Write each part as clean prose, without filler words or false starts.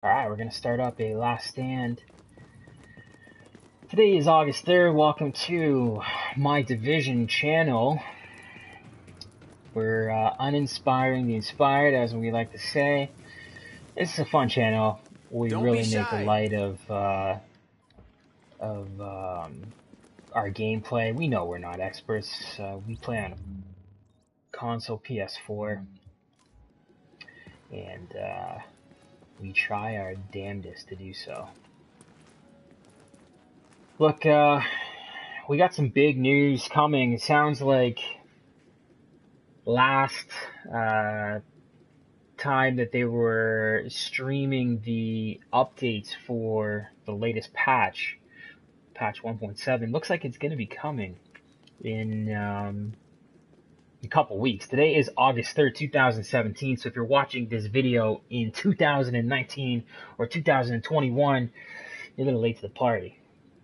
Alright, we're going to start up a last stand. Today is August 3rd. Welcome to my division channel. We're uninspiring the inspired, as we like to say. This is a fun channel. We really make light of our gameplay. We know we're not experts. We play on a console PS4. And we try our damnedest to do so. Look, we got some big news coming. It sounds like last time that they were streaming the updates for the latest patch 1.7, looks like it's going to be coming in a couple weeks. Today is August 3rd, 2017, so if you're watching this video in 2019 or 2021, you're a little late to the party.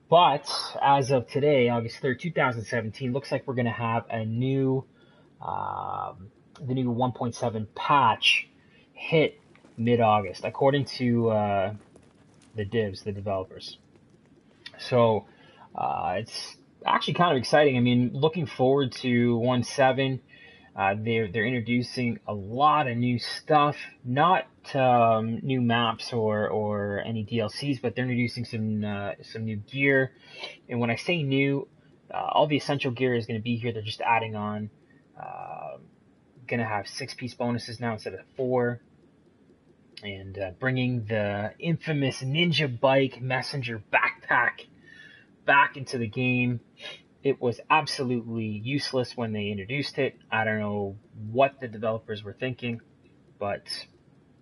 But as of today, August 3rd, 2017, looks like we're going to have a new, the new 1.7 patch hit mid-August, according to the devs, the developers. So it's actually kind of exciting. I mean, looking forward to 1.7. They're introducing a lot of new stuff, not new maps or any DLCs, but they're introducing some new gear. And when I say new, all the essential gear is going to be here. They're just adding on. Going to have 6-piece bonuses now instead of 4, and bringing the infamous Ninja Bike Messenger backpack back into the game. It was absolutely useless when they introduced it. I don't know what the developers were thinking, but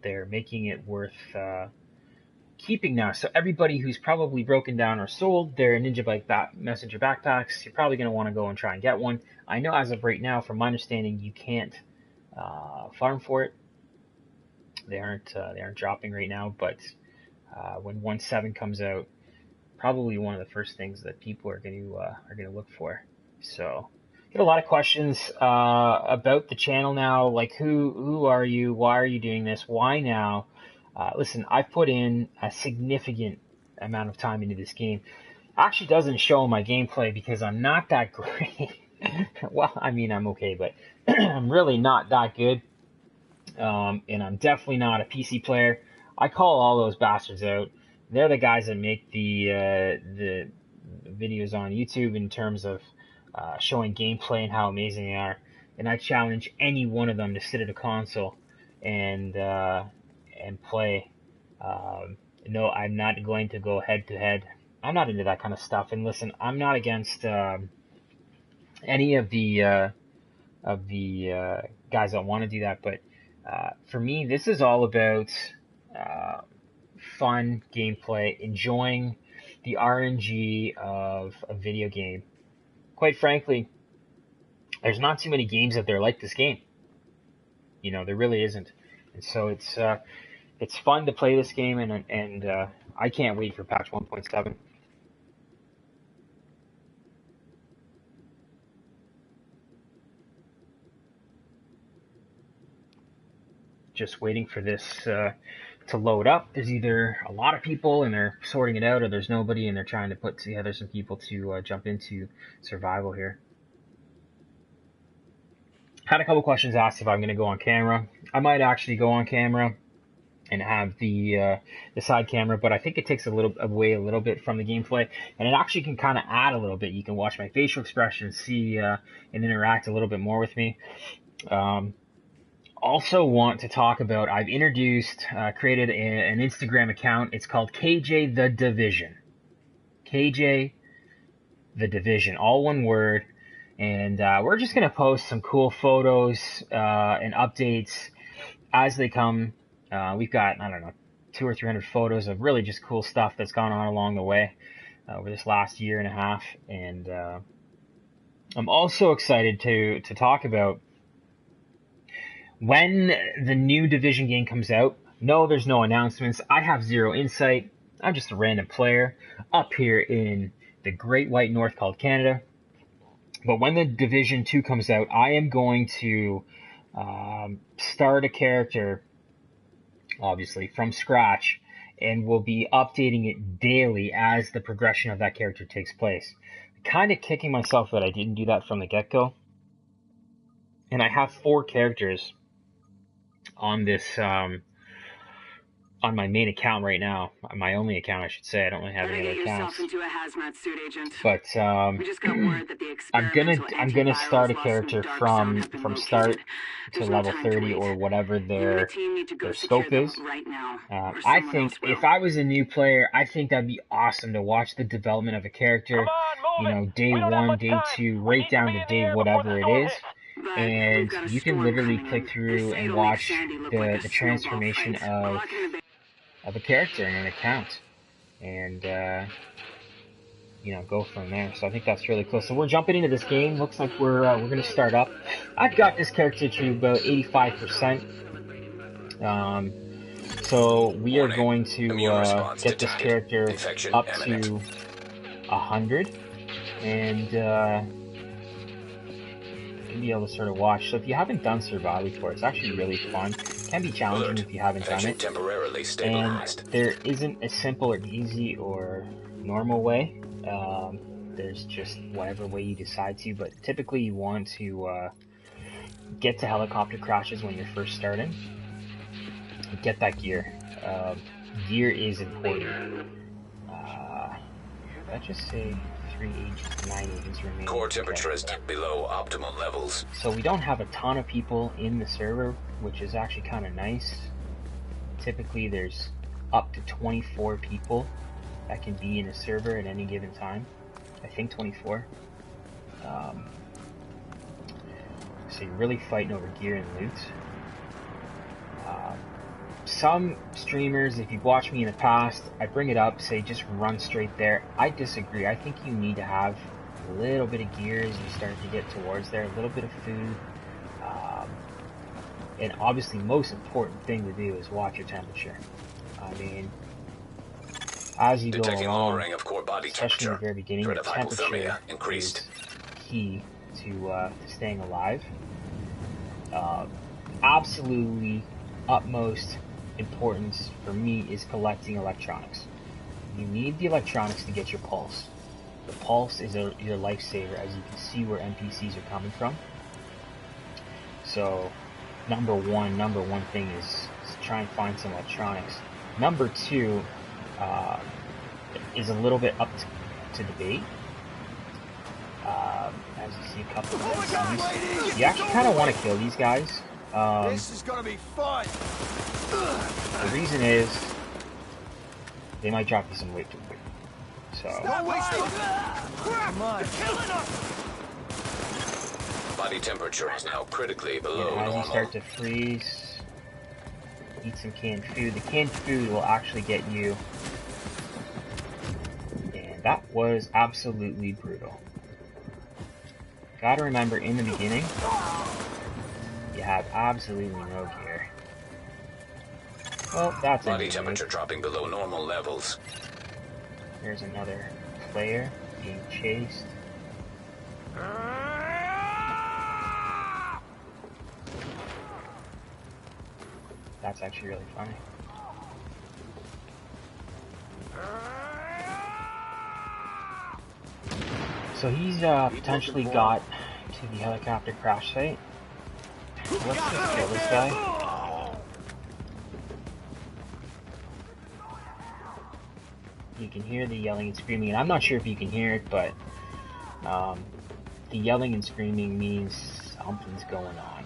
they're making it worth keeping now. So everybody who's probably broken down or sold their Ninja Bike Messenger backpacks, you're probably going to want to go and try and get one. I know as of right now, from my understanding, you can't farm for it. They aren't dropping right now, but when 1.7 comes out, probably one of the first things that people are going to look for. So, get a lot of questions about the channel now, like who are you? Why are you doing this? Why now? Listen, I've put in a significant amount of time into this game. Actually, doesn't show my gameplay because I'm not that great. Well, I mean, I'm okay, but I'm really not that good. And I'm definitely not a PC player. I call all those bastards out. They're the guys that make the videos on YouTube in terms of showing gameplay and how amazing they are. And I challenge any one of them to sit at a console and play. No, I'm not going to go head to head. I'm not into that kind of stuff. And listen, I'm not against any of the guys that want to do that, but for me, this is all about fun gameplay, enjoying the RNG of a video game. Quite frankly, there's not too many games out there like this game. You know, there really isn't. And so it's fun to play this game, and I can't wait for patch 1.7. Just waiting for this to load up. There's either a lot of people and they're sorting it out, or there's nobody and they're trying to put together some people to jump into survival here. Had a couple questions asked if I'm going to go on camera. I might actually go on camera and have the side camera, but I think it takes away a little bit from the gameplay, and it actually can kind of add a little bit. You can watch my facial expressions, see and interact a little bit more with me. Also want to talk about, I've created an Instagram account. It's called KJ The Division. KJ The Division, all one word. And we're just going to post some cool photos and updates as they come. We've got, I don't know, 200 or 300 photos of really just cool stuff that's gone on along the way over this last year and a half. And I'm also excited to talk about when the new Division game comes out. No, there's no announcements. I have zero insight. I'm just a random player up here in the Great White North called Canada. But when the Division 2 comes out, I am going to start a character, obviously, from scratch and will be updating it daily as the progression of that character takes place. Kind of kicking myself that I didn't do that from the get-go. And I have 4 characters on this on my main account right now, my only account, I should say. I don't really have any other accounts. Into a hazmat suit, Agent. But We just got word that the I'm gonna start a character from start to level 30 or whatever their scope is. Right now, I think if I was a new player, I think that'd be awesome to watch the development of a character. You know, day 1, day 2, right down to day whatever it is. And you can literally click through and watch the transformation of a character in an account, and you know, go from there. So I think that's really cool. So we're jumping into this game. Looks like we're gonna start up. I've got this character to about 85%. So we are going to get this character up to 100, and be able to sort of watch. So if you haven't done survival before, it's actually really fun. It can be challenging if you haven't done it. And there isn't a simple or easy or normal way. There's just whatever way you decide to, but typically you want to get to helicopter crashes when you're first starting. Get that gear. Gear is important. Did I just say 3 agents, 9 agents remaining? Core temperature is below optimal levels. So we don't have a ton of people in the server, which is actually kind of nice. Typically there's up to 24 people that can be in a server at any given time. I think 24. So you're really fighting over gear and loot. Some streamers, if you've watched me in the past, I bring it up, say just run straight there. I disagree. I think you need to have a little bit of gear as you start to get towards there, a little bit of food. And obviously, most important thing to do is watch your temperature. I mean, as you go along, of core body especially in the very beginning, your temperature increased. Is key to staying alive. Absolutely utmost importance for me is collecting electronics. You need the electronics to get your pulse. The pulse is your lifesaver, as you can see where NPCs are coming from. So number one thing is try and find some electronics. Number 2 is a little bit up to debate. As you see a couple of NPCs, you actually kind of want to kill these guys. This is gonna be fun. The reason is they might drop you some weight too quick. So Come on. Body temperature is now critically below as normal. you start to freeze, eat some canned food. The canned food will actually get you, and that was absolutely brutal. Gotta remember, in the beginning, you have absolutely no gear. Well, that's body temperature dropping below normal levels. There's another player being chased. That's actually really funny. So he's potentially got to the helicopter crash site. Let's just kill this guy. You can hear the yelling and screaming, and I'm not sure if you can hear it, but the yelling and screaming means something's going on.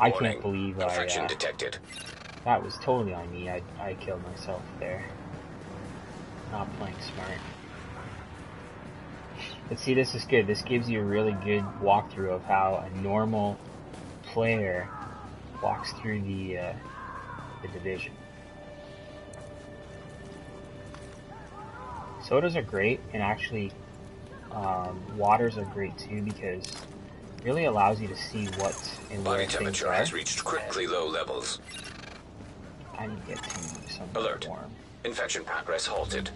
I can't believe detected. That was totally on me. I killed myself there. Not playing smart. But see, this is good. This gives you a really good walkthrough of how a normal player walks through the division. Sodas are great, and actually waters are great too, because it really allows you to see what and where things are. Body temperature has reached critically low levels. I need to get to some alert. warm. Infection progress halted.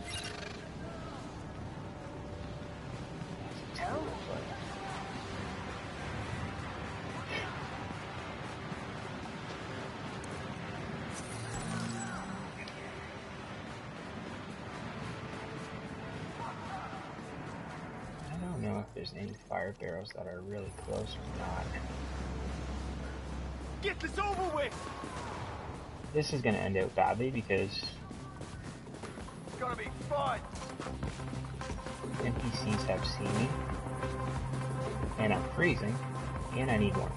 there's any fire barrels that are really close or not. Get this over with! This is going to end out badly because It's gonna be fun! NPCs have seen me, and I'm freezing, and I need more.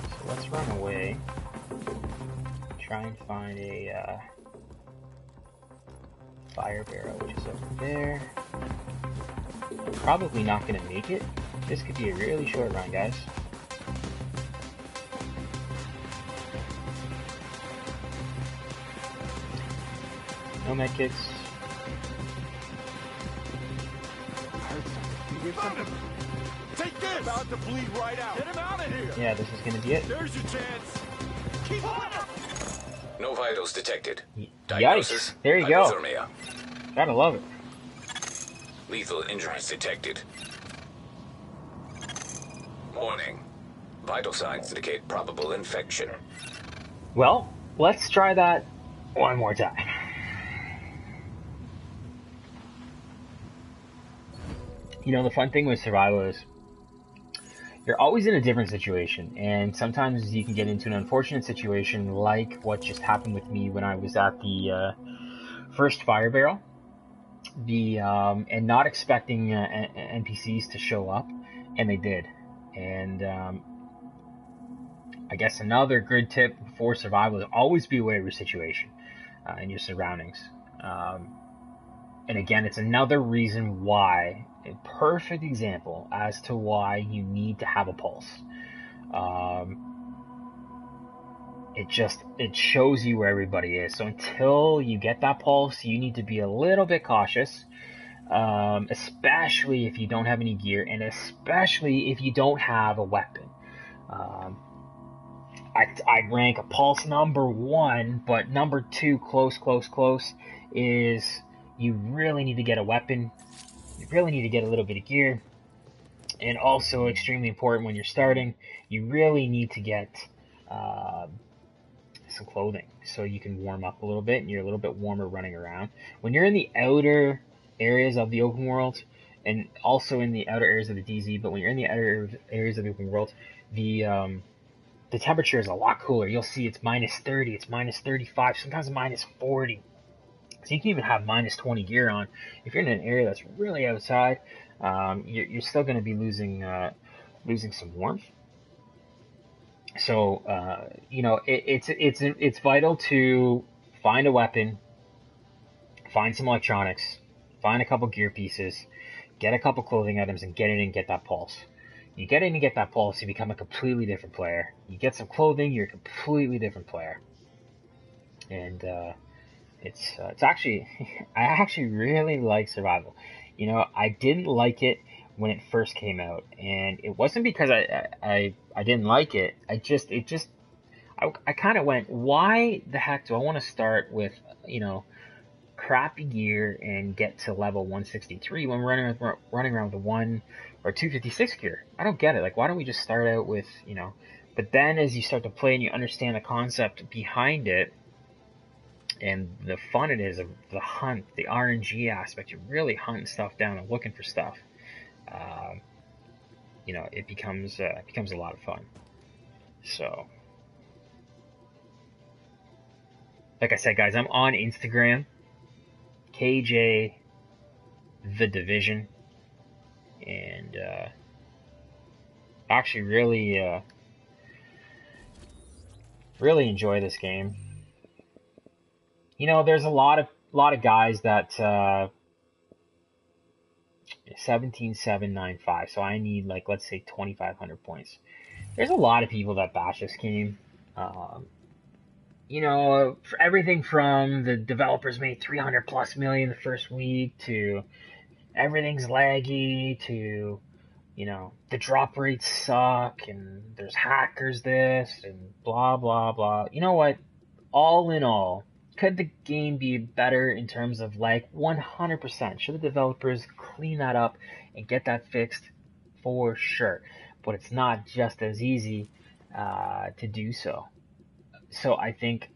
So let's run away, try and find a fire barrel, which is over there. I'm probably not going to make it. This could be a really short run, guys. No medkits. Take this! About to bleed right out. Get him out of here! Yeah, this is going to be it. There's your chance. Keep on! No vitals detected. Yikes! There you go. Hypothermia. Gotta love it. Lethal injuries detected. Warning. Vital signs indicate probable infection. Well, let's try that one more time. You know, the fun thing with survival is you're always in a different situation, and sometimes you can get into an unfortunate situation like what just happened with me when I was at the first fire barrel, and not expecting NPCs to show up, and they did. And I guess another good tip for survival is always be aware of your situation and your surroundings. And again, it's another reason why, a perfect example as to why you need to have a pulse. It shows you where everybody is. So until you get that pulse, you need to be a little bit cautious, especially if you don't have any gear, and especially if you don't have a weapon. I'd rank a pulse number 1, but number 2, close, is you really need to get a weapon. You really need to get a little bit of gear. And also, extremely important when you're starting, you really need to get some clothing so you can warm up a little bit and you're a little bit warmer running around. When you're in the outer areas of the open world, and also in the outer areas of the DZ, but when you're in the outer areas of the open world, the temperature is a lot cooler. You'll see it's minus 30, it's minus 35, sometimes minus 40. So you can even have minus 20 gear on. If you're in an area that's really outside, you're still going to be losing some warmth. So you know, it's vital to find a weapon, find some electronics, find a couple gear pieces, get a couple clothing items, and get in and get that pulse. You get in and get that pulse, you become a completely different player. You get some clothing, you're a completely different player. And it's actually, I actually really like survival. You know, I didn't like it when it first came out, and it wasn't because I didn't like it. I kind of went, why the heck do I want to start with, you know, crappy gear and get to level 163 when we're running around with a 1 or 256 gear? I don't get it. Like, why don't we just start out with, you know? But then as you start to play and you understand the concept behind it, and the fun it is of the hunt, the RNG aspect, you're really hunting stuff down and looking for stuff. You know, it becomes a lot of fun. So, like I said, guys, I'm on Instagram, KJ The Division, and actually really enjoy this game. You know, there's a lot of guys that 17,795. So I need, like, let's say 2,500 points. There's a lot of people that bash this game. You know, for everything from the developers made 300 plus million the first week, to everything's laggy, to, you know, the drop rates suck, and there's hackers this, and blah, blah, blah. You know what? All in all, could the game be better in terms of lag? 100%. Should the developers clean that up and get that fixed? For sure. But it's not just as easy to do so. So I think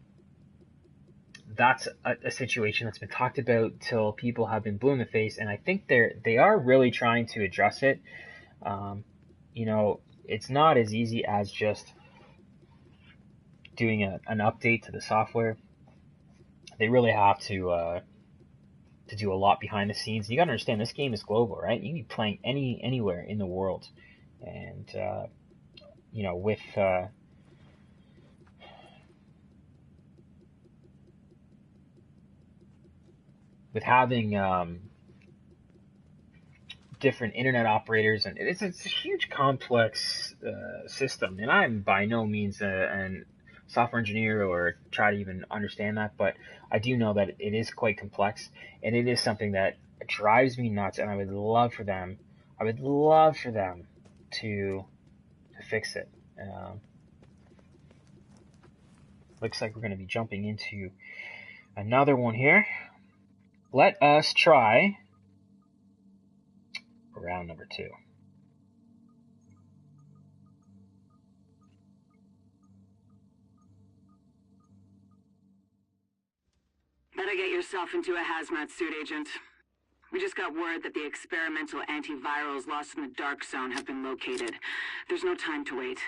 that's a situation that's been talked about till people have been blue in the face, and I think they are really trying to address it. You know, it's not as easy as just doing an update to the software. They really have to do a lot behind the scenes. You got to understand, this game is global, right? You can be playing anywhere in the world, and you know, with having different internet operators, and it's a huge complex system. And I'm by no means a software engineer or try to even understand that, but I do know that it is quite complex, and it is something that drives me nuts. And I would love for them to fix it. Looks like we're going to be jumping into another one here. Let us try round number 2. Better get yourself into a hazmat suit, Agent. We just got word that the experimental antivirals lost in the dark zone have been located. There's no time to wait.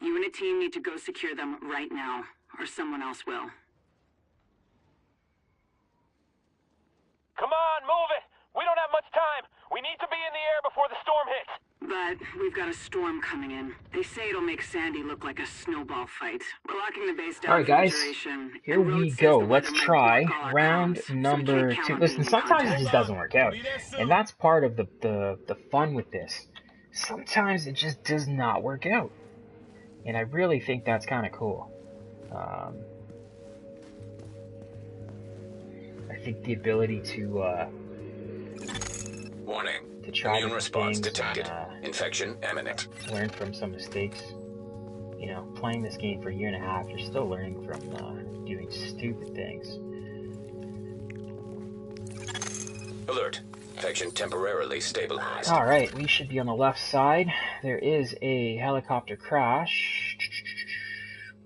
You and a team need to go secure them right now, or someone else will. Come on, move it! We don't have much time! We need to be in the air before the storm hits! But we've got a storm coming in. They say it'll make Sandy look like a snowball fight. We're locking the base down. Alright guys, for duration. here we go. Let's try round number 2. Listen, sometimes it just doesn't work out. And that's part of the fun with this. Sometimes it just does not work out. And I really think that's kind of cool. I think the ability to Warning. try Immune response things detected. and, Infection imminent. learn from some mistakes. You know, playing this game for a year and a half, you're still learning from doing stupid things. Alert. Infection temporarily stabilized. Alright, we should be on the left side. There is a helicopter crash.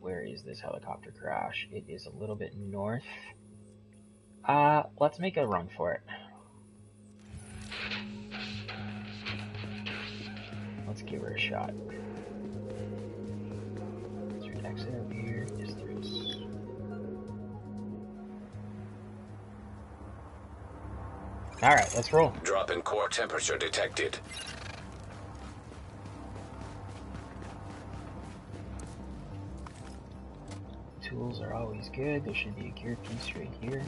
Where is this helicopter crash? It is a little bit north. Let's make a run for it. Let's give her a shot. Is there an exit over here? Yes, there is. Alright, let's roll. Drop in core temperature detected. Tools are always good. There should be a gear piece right here.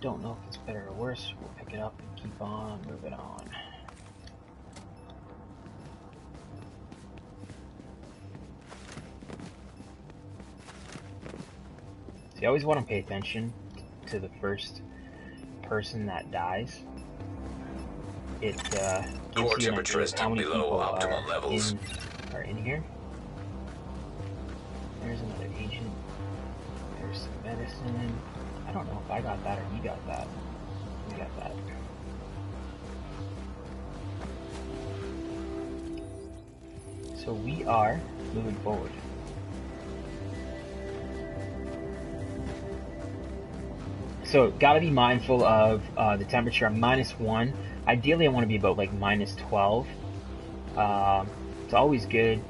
Don't know if it's better or worse. We'll pick it up and keep on moving on. So you always want to pay attention to the first person that dies. It gives Core you an temperature idea is of how many below people optimal levels. are in here. There's another agent. There's some medicine. I don't know if I got that or you got that. We got that. So we are moving forward. So gotta be mindful of the temperature. I'm -1. Ideally I want to be about like -12. It's always good,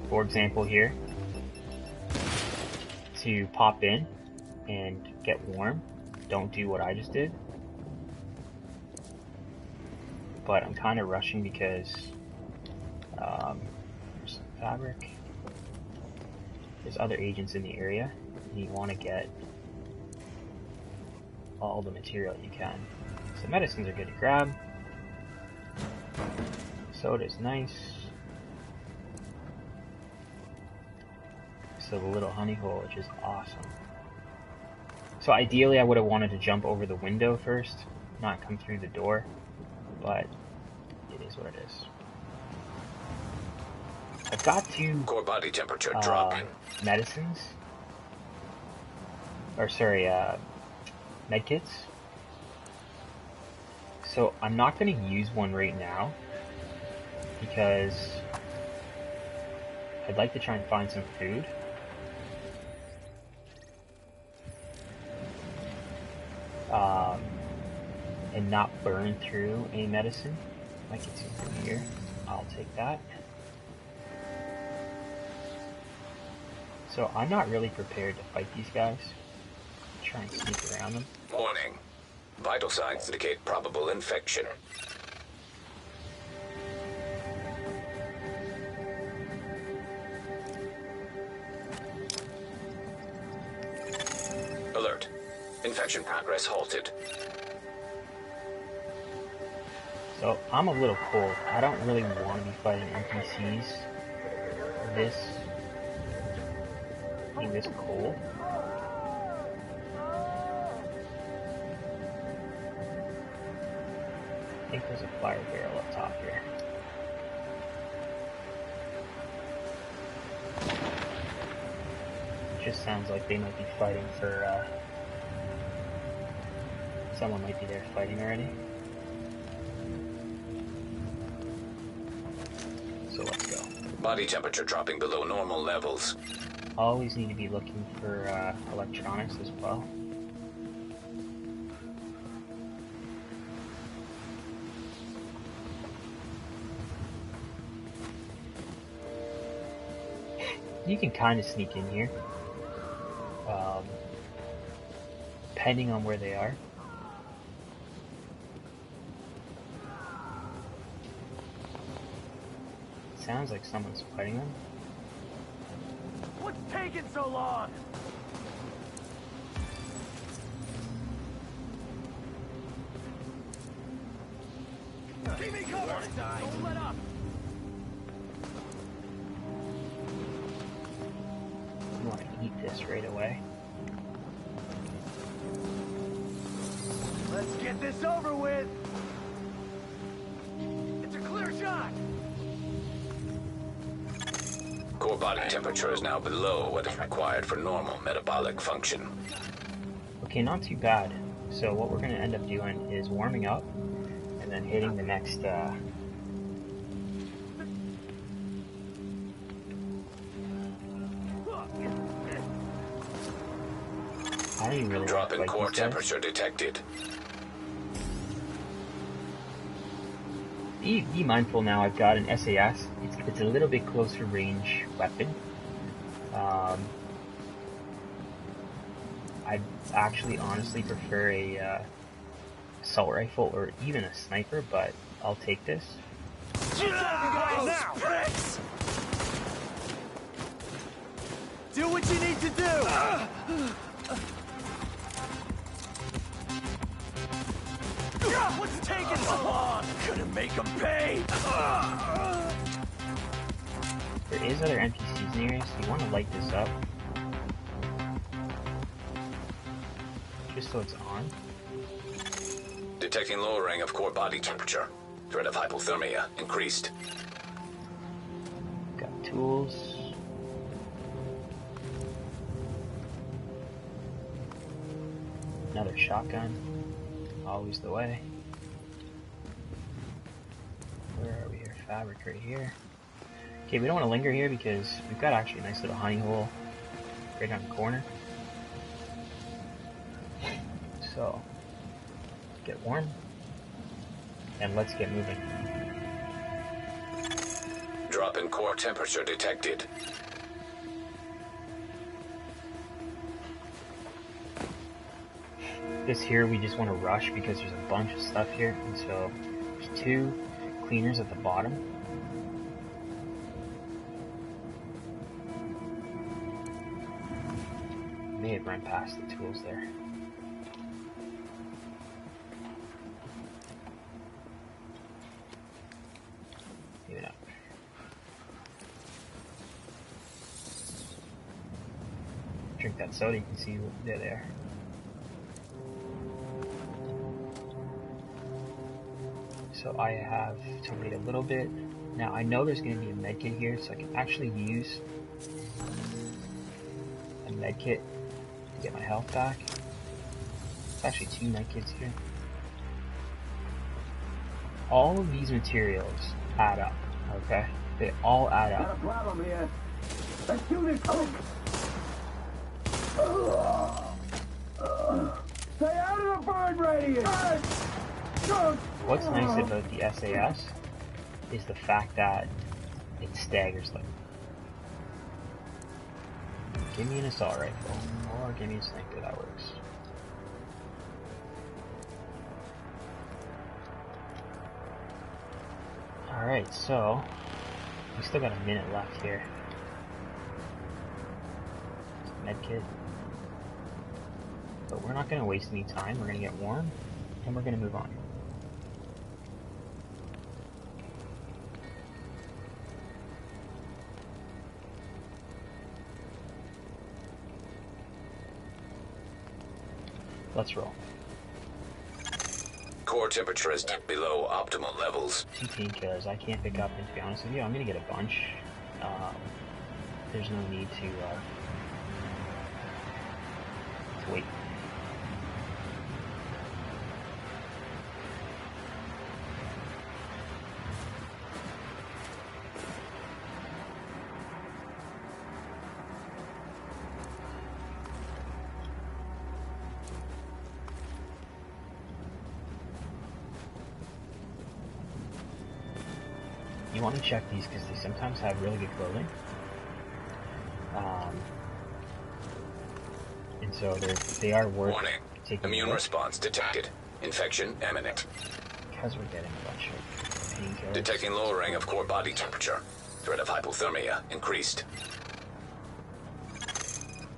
for example here, to pop in and get warm. Don't do what I just did. But I'm kind of rushing because there's some fabric. There's other agents in the area. And you want to get all the material you can. So medicines are good to grab. Soda's nice. So the little honey hole, which is awesome. So ideally I would have wanted to jump over the window first, not come through the door, but it is what it is. I've got 2 Core body temperature dropping. medicines, or sorry, medkits. So I'm not going to use one right now because I'd like to try and find some food. and not burn through any medicine. Like it's in here. I'll take that. So I'm not really prepared to fight these guys. Try and sneak around them. Warning. Vital signs indicate probable infection. Alert. Infection progress halted. So I'm a little cold. I don't really want to be fighting NPCs this cold. I think there's a fire barrel up top here. Just sounds like they might be fighting for, someone might be there fighting already. So let's go. Body temperature dropping below normal levels. Always need to be looking for electronics as well. You can kind of sneak in here, depending on where they are. Sounds like someone's fighting them. What's taking so long? Keep me covered! Don't let up! You want to eat this right away. Let's get this over with! It's a clear shot! Core body temperature is now below what is required for normal metabolic function. Okay, not too bad. So what we're going to end up doing is warming up and then hitting the next I don't even really Drop in like core these guys. temperature detected. Be mindful now, I've got an SAS. It's a little bit closer range weapon. I'd actually honestly prefer a assault rifle or even a sniper, but I'll take this. Now! Do what you need to do! What's taking so long? Gonna make them pay! There is other NPCs near, so you want to light this up. Just so it's on. Detecting lowering of core body temperature. Threat of hypothermia increased. Got tools. Another shotgun. Always the way. Where are we here? Fabric right here. Okay, we don't want to linger here because we've got actually a nice little honey hole right on the corner. So, get warm and let's get moving. Drop in core temperature detected. This here we just want to rush because there's a bunch of stuff here, and so there's 2 cleaners at the bottom. May have run past the tools there. Maybe not. Drink that soda, you can see they're there. So I have to wait a little bit. Now I know there's going to be a medkit here, so I can actually use a medkit to get my health back. There's actually 2 medkits here. All of these materials add up, okay? They all add Got a up. problem here. Let's do this quick. Stay out of the burn radius. What's nice about the SAS is the fact that it staggers them. Give me an assault rifle, or give me a sniper, that works. Alright, so we still got a minute left here. Medkit. But we're not going to waste any time. We're going to get warm, and we're going to move on. Let's roll. Core temperature is dipped below optimal levels. 2 painkillers I can't pick up, and to be honest with you, I'm going to get a bunch. There's no need to wait. You want to check these because they sometimes have really good clothing. And so they are worth Warning. taking. Immune response detected. Infection imminent. Because we're getting a bunch of painkillers. Detecting lowering of core body temperature. Threat of hypothermia increased.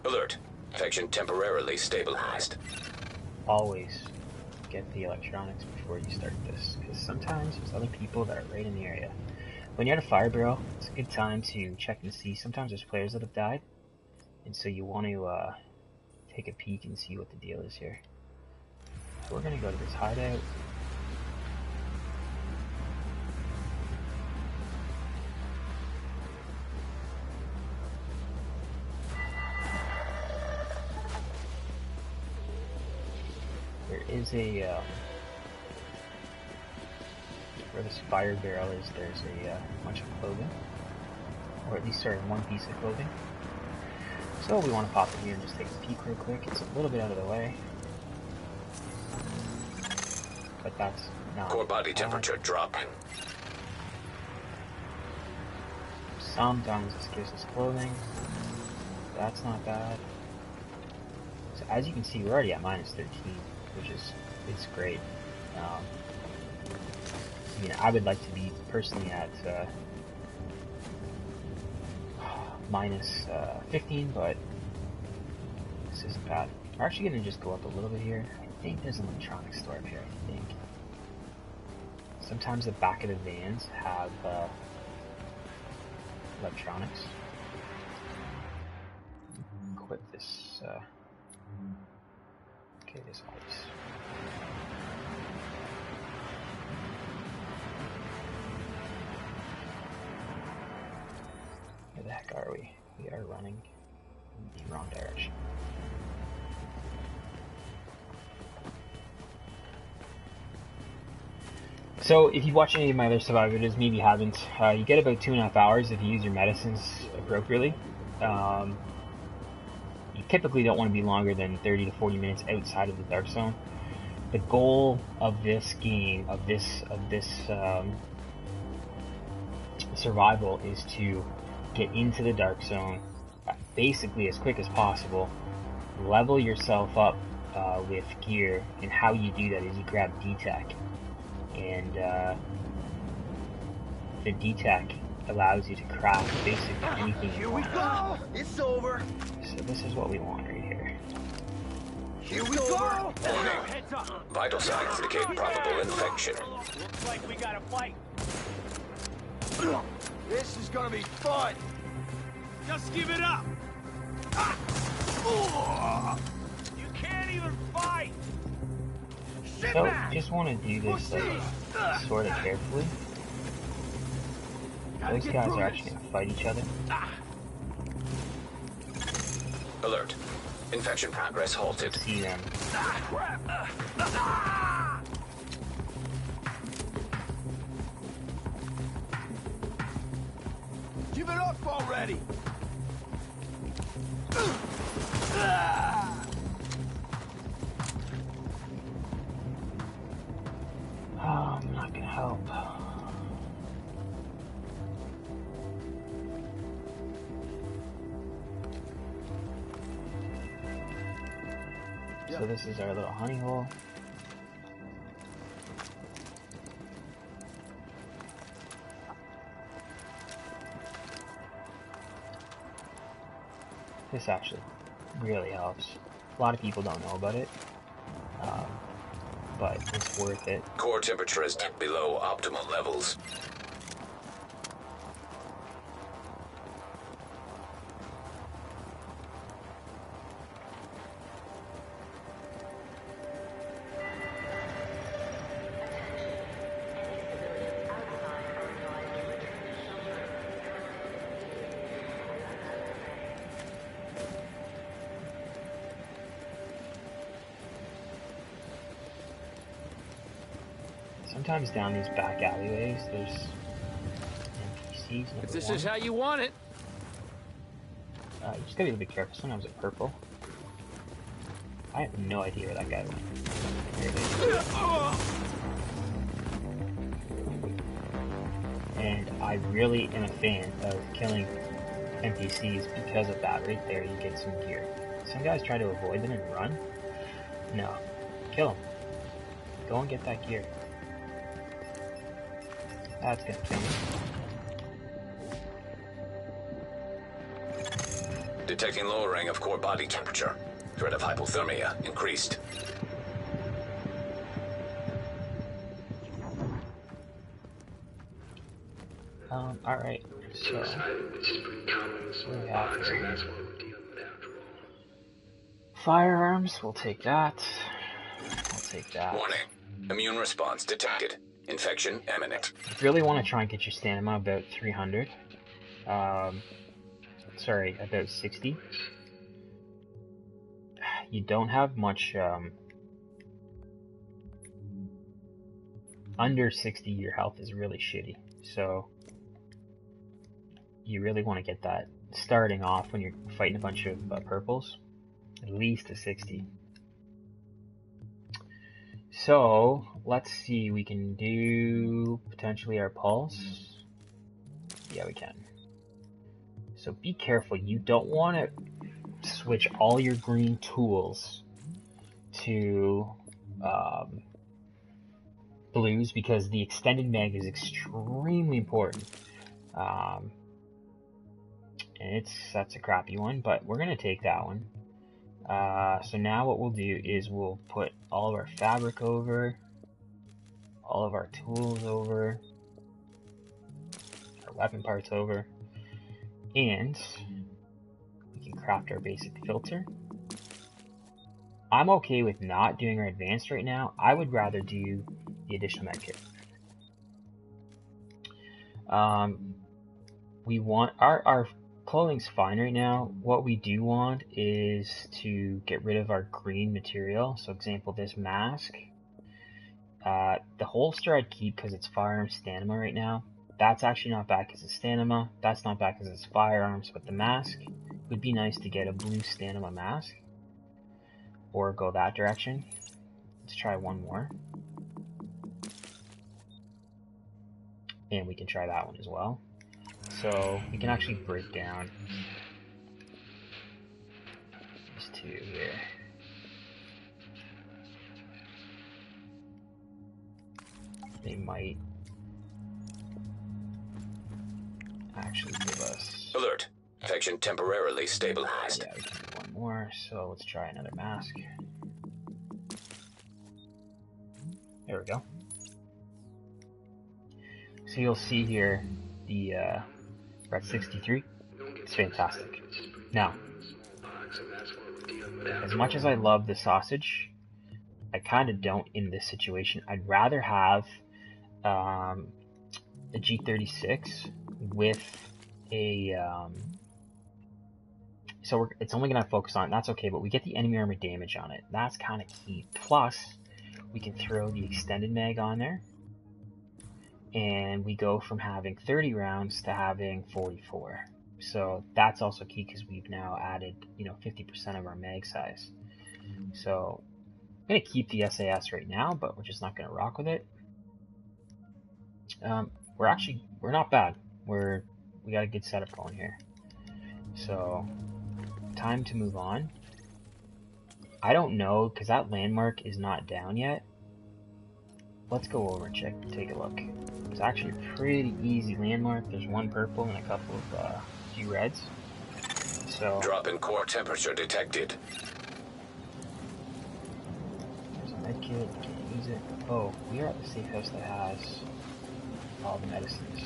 Alert. Infection temporarily stabilized. Always get the electronics before you start this, because sometimes there's other people that are right in the area. When you're at a fire barrel, it's a good time to check and see. Sometimes there's players that have died, and so you want to take a peek and see what the deal is here. So we're going to go to this hideout. There is a where this fire barrel is, there's a bunch of clothing, or at least, sorry, one piece of clothing. So we want to pop in here and just take a peek real quick. It's a little bit out of the way, but that's not Core body bad. temperature dropping. Sometimes this gives us clothing. That's not bad. So as you can see, we're already at minus 13, which is, it's great. I mean, I would like to be personally at minus 15, but this isn't bad. We're actually going to just go up a little bit here. I think there's an electronics store up here, I think. Sometimes the back of the vans have electronics. Equip this, okay, this ice. Where the heck are we? We are running in the wrong direction. So, if you've watched any of my other survival videos, maybe you haven't, you get about 2.5 hours if you use your medicines appropriately. You typically don't want to be longer than 30 to 40 minutes outside of the dark zone. The goal of this game, of this survival, is to get into the dark zone basically as quick as possible, level yourself up with gear, and how you do that is you grab D-Tech, and the D-Tech allows you to craft basically anything you want. Here we go! It's over! So this is what we want right here. Here we go! Heads up. Vital signs indicate probable infection. Looks like we got a fight. This is gonna be fun! Just give it up. You can't even fight. So just want to do this sort of carefully. Those guys are actually going to fight each other. Alert. Infection progress halted. See them. Give it up already! So this is our little honey hole. This actually really helps. A lot of people don't know about it, but it's worth it. Core temperature is dipped below optimal levels. Sometimes down these back alleyways, there's NPCs. If this is how you want it. You just gotta be a little bit careful. Sometimes it's purple. I have no idea where that guy went. There it is. And I really am a fan of killing NPCs because of that. Right there, you get some gear. Some guys try to avoid them and run. No. Kill them. Go and get that gear. That's gonna kill me. Detecting lowering of core body temperature. Threat of hypothermia increased. Alright. So, we have firearms, we'll take that. I'll take that. Warning. Immune response detected. Infection imminent. If you really want to try and get your stamina about 300, sorry, about 60. You don't have much, under 60 your health is really shitty, so you really want to get that starting off when you're fighting a bunch of purples, at least a 60. So let's see, we can do potentially our pulse. Yeah, we can. So be careful, you don't want to switch all your green tools to blues, because the extended mag is extremely important. And that's a crappy one, but we're gonna take that one. So now what we'll do is we'll put all of our fabric over, all of our tools over, our weapon parts over, and we can craft our basic filter. I'm okay with not doing our advanced right now. I would rather do the additional medkit. We want our clothing's fine right now. What we do want is to get rid of our green material. So example, this mask. The holster I'd keep because it's firearm stamina right now. That's actually not bad because it's stamina. That's not bad because it's firearms. But the mask would be nice to get a blue stamina mask. Or go that direction. Let's try one more. And we can try that one as well. So we can actually break down these two here. They might actually give us... Alert. Infection temporarily stabilized. Yeah, we can do one more. So let's try another mask. There we go. So you'll see here the we're at 63. It's fantastic. Now, as much as I love the sausage, I kind of don't in this situation. I'd rather have a G36 with a so it's only going to focus on, that's okay, but we get the enemy armor damage on it. That's kind of key. Plus, we can throw the extended mag on there. And we go from having 30 rounds to having 44. So that's also key because we've now added, 50% of our mag size. So I'm going to keep the SAS right now, but we're just not going to rock with it. We're not bad. We got a good setup going here. So time to move on. I don't know, because that landmark is not down yet. Let's go over and take a look. It's actually a pretty easy landmark. There's one purple and a couple of few reds. So Drop in core temperature detected. there's a med kit. Can't use it. Oh, we are at the safe house that has all the medicines.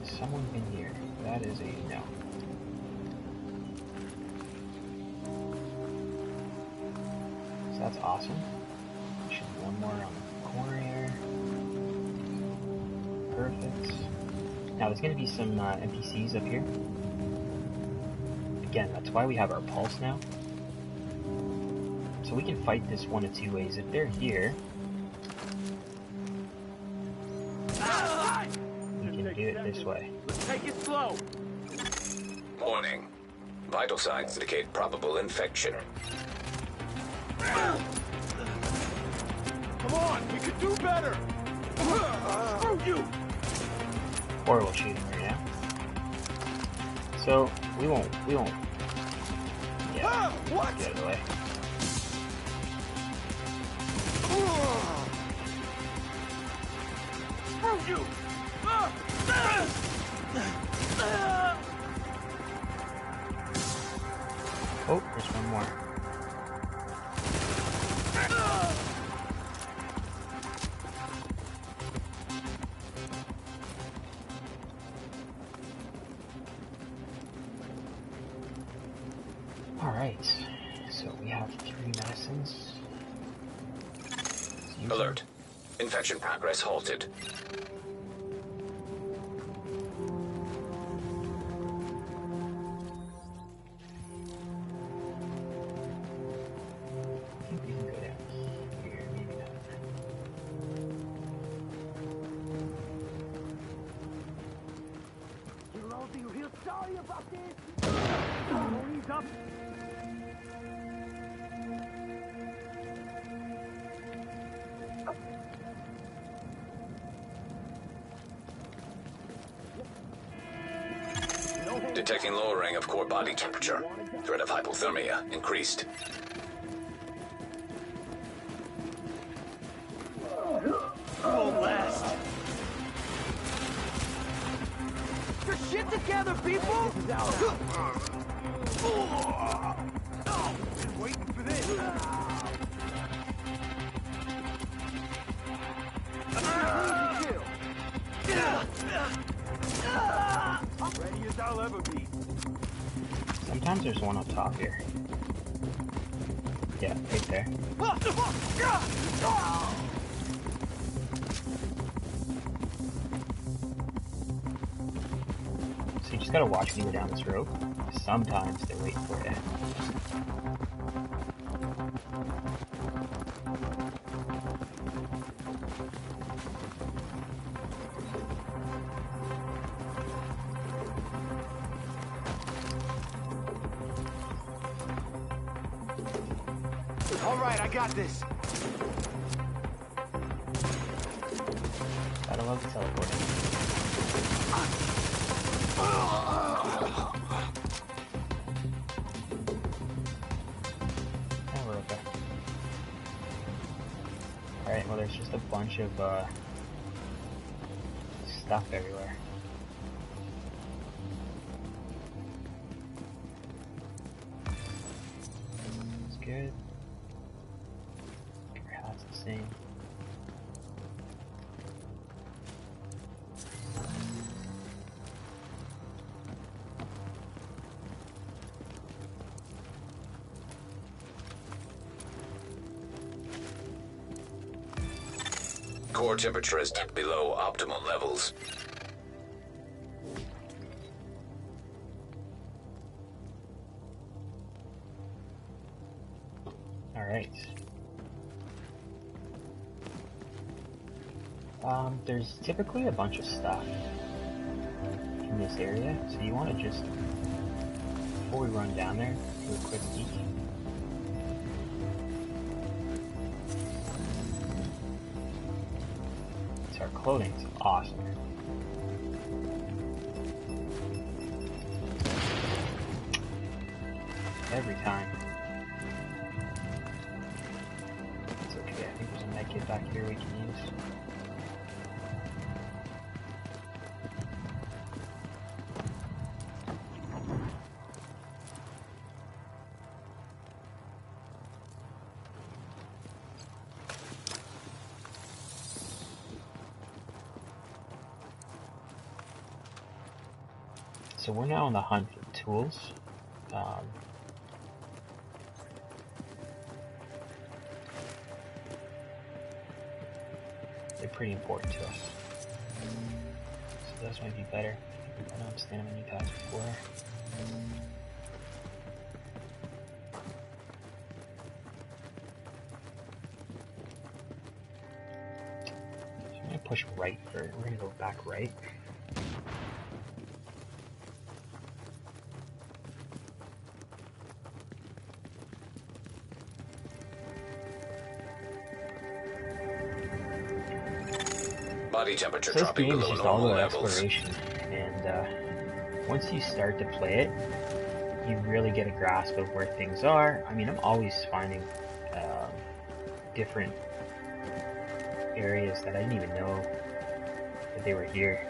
Has someone been here? That is a no. So that's awesome. Should be one more on the corner here. Perfect. Now there's going to be some NPCs up here. Again, that's why we have our pulse now. So we can fight this one of two ways. If they're here, we can do it this way. Let's take it slow. Warning. Vital signs indicate probable infection. Come on, we could do better. Screw you. Or we'll shoot him right now. So we won't. Yeah. What? Get out of the way. Screw you. Oh, there's one more. Alright, so we have 3 medicines. Alert. Infection progress halted. I think we can go down here, maybe not. You'll all be real sorry about this. Ease up. Detecting lowering of core body temperature. Threat of hypothermia increased. Won't last. Get your shit together, people! This is been waiting for this. Ready as I'll ever be. Sometimes there's one up top here. Yeah, right there. So you just gotta watch me go down this road. Sometimes they're waiting for you. All right, I got this. Gotta love the teleporting. Yeah, we're okay. Alright, well there's just a bunch of stuff everywhere. That's good. Your hat's the same. Core temperature is below optimal levels. Alright. There's typically a bunch of stuff in this area, so you want to just, before we run down there, do a quick peek. So our clothing's awesome. every time. It's okay, I think there's a medkit back here we can use. So we're now on the hunt for tools. They're pretty important to us. So those might be better. I know I'm standing on knee pads before. So I'm gonna push right for, we're gonna go back right. Body temperature So this dropping game is below just all normal about levels. exploration, and once you start to play it, you really get a grasp of where things are. I mean, I'm always finding different areas that I didn't even know that they were here.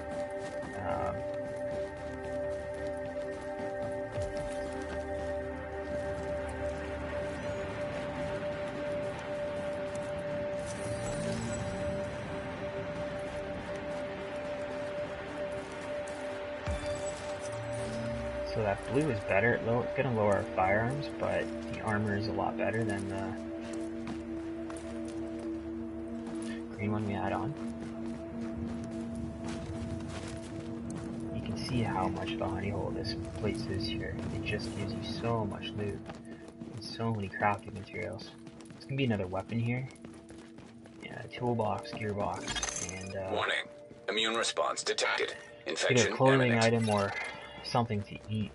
So that blue is better. It's going to lower our firearms, but the armor is a lot better than the green one we had on. You can see how much of a honey hole this place is here. It just gives you so much loot and so many crafting materials. There's going to be another weapon here. Yeah, toolbox, gearbox, and Warning. Immune response detected. either a Infection clothing imminent. item or something to eat.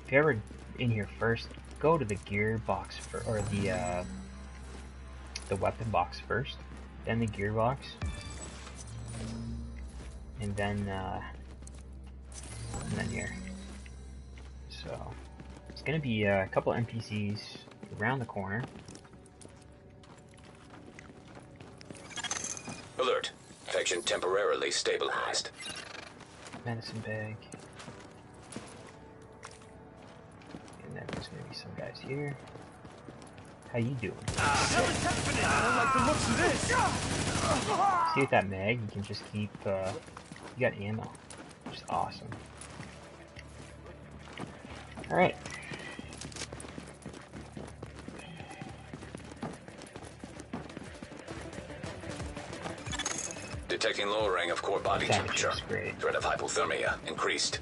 If you're ever in here first, go to the gearbox or the weapon box first, then the gearbox, and then here. So it's gonna be a couple NPCs around the corner. Alert. Infection temporarily stabilized. Medicine bag. And then there's gonna be some guys here. How you doing? I don't like the looks of this. See with that mag, you can just keep, you got ammo, which is awesome. Alright. Detecting lowering of core body temperature. Temperature's great. Threat of hypothermia increased.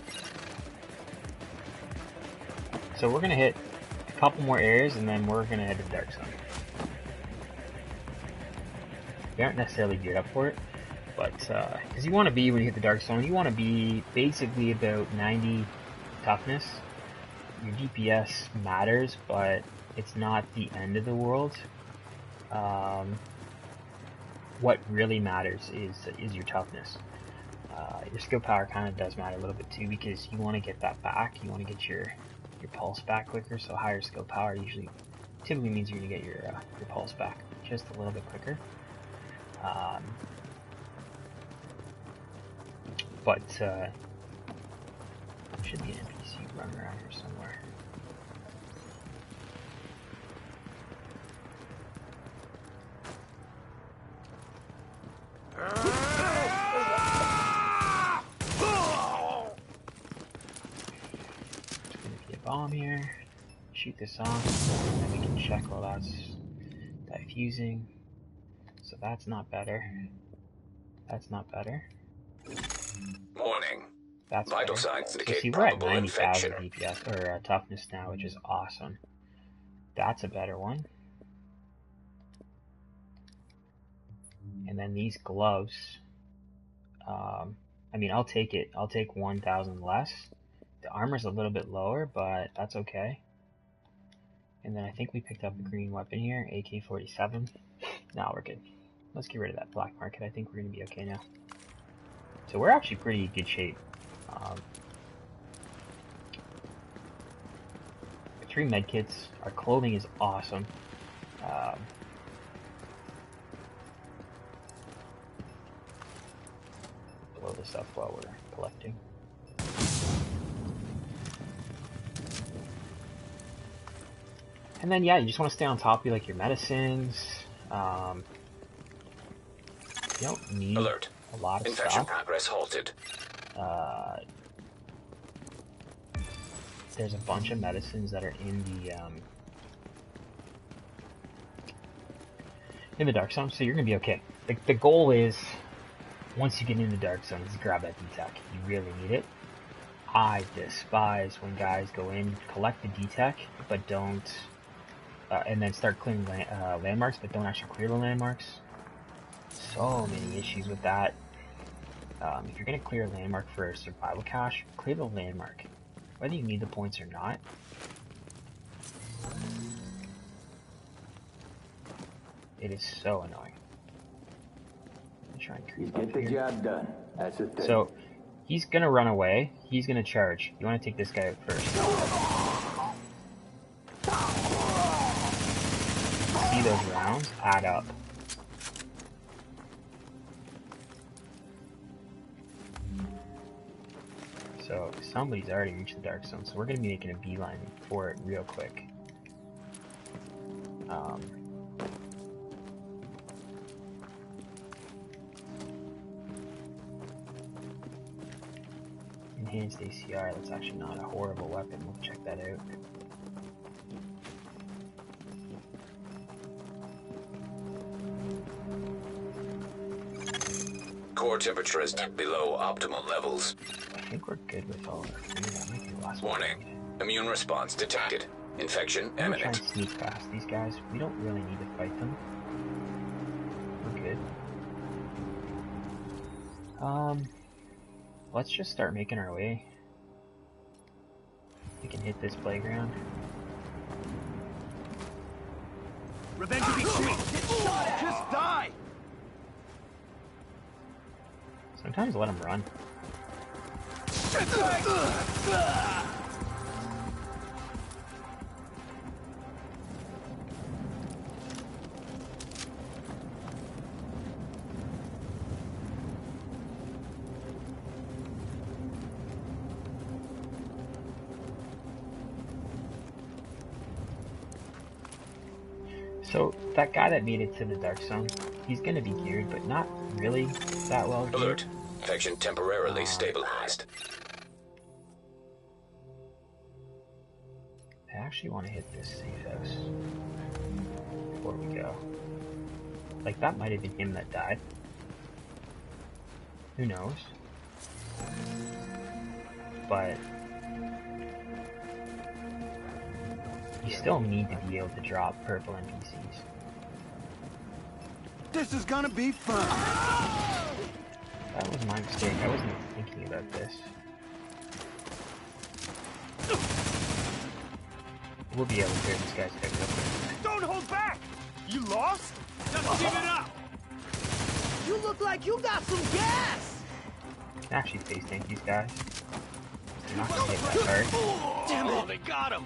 So we're gonna hit a couple more areas and then we're gonna head to the dark zone. We aren't necessarily geared up for it, but because you want to be, when you hit the dark zone, you want to be basically about 90 toughness. Your DPS matters, but it's not the end of the world. What really matters is your toughness. Your skill power kind of does matter a little bit too, because you want to get that back. You want to get your pulse back quicker. So higher skill power typically means you're gonna get your pulse back just a little bit quicker. But should be an NPC running around here somewhere. There's gonna be a bomb here. Shoot this off, and then we can check while that's diffusing. So that's not better. That's not better. Warning. That's Vital better. signs So indicate see, we're at probable 90,000 infection. DPS or toughness now, which is awesome. That's a better one. And then these gloves. I mean, I'll take it. I'll take 1,000 less. The armor's a little bit lower, but that's okay. And then I think we picked up a green weapon here, AK-47. Nah, we're good. Let's get rid of that black market. I think we're gonna be okay now. So we're actually pretty good shape. 3 medkits. Our clothing is awesome. Blow this up while we're collecting. And then, yeah, you just want to stay on top of like your medicines. You don't need Alert. a lot of Infection stuff. progress halted. There's a bunch of medicines that are in the dark zone, so you're gonna be okay. The goal is, once you get in the dark zone, is grab that D-Tech. You really need it. I despise when guys go in, collect the D-Tech, but don't, and then start clearing landmarks, but don't actually clear the landmarks. So many issues with that. If you're gonna clear a landmark for a survival cache, clear the landmark, whether you need the points or not. It is so annoying. Try and creep Get the job done. That's the thing. So he's gonna run away. He's gonna charge. You want to take this guy out first. See those rounds add up. So somebody's already reached the dark zone, so we're gonna be making a beeline for it real quick. Enhanced ACR, that's actually not a horrible weapon. We'll check that out. Core temperature is below optimal levels. I think we're good with all our food. That might be the last Warning. one. Immune response detected. Infection I'm gonna try and imminent. sneak past these guys. We don't really need to fight them. We're good. Let's just start making our way. We can hit this playground. Revenge of extreme. Get shot at. Just die. Sometimes let them run. So, that guy that made it to the dark zone, he's gonna be geared, but not really that well geared. Alert. Infection temporarily stabilized. I actually want to hit this safe house before we go. Like, that might have been him that died. Who knows? But you still need to be able to drop purple NPCs. This is gonna be fun. That was my mistake. I wasn't even thinking about this. We'll be able to clear these guys out real quick. Don't hold back. You lost? Just give it up. You look like you got some gas. I can actually face tank these guys. I'm not gonna hit that hard. Damn it! They got him.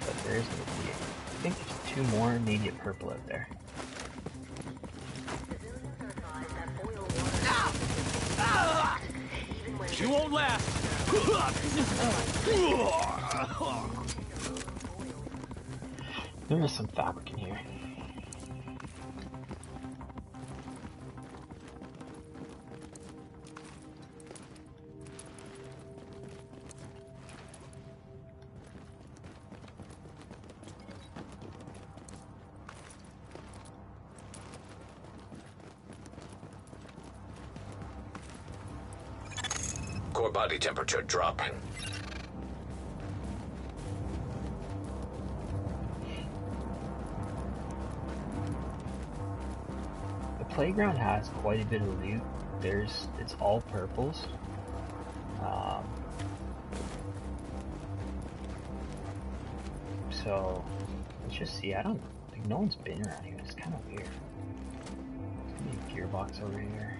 But there is gonna be, I think there's 2 more, maybe a purple out there. You won't last. There is some fabric in here. Core body temperature dropping. The playground has quite a bit of loot. It's all purples. So let's just see. I don't think no one's been around here. It's kind of weird. There's gonna be a gearbox over here.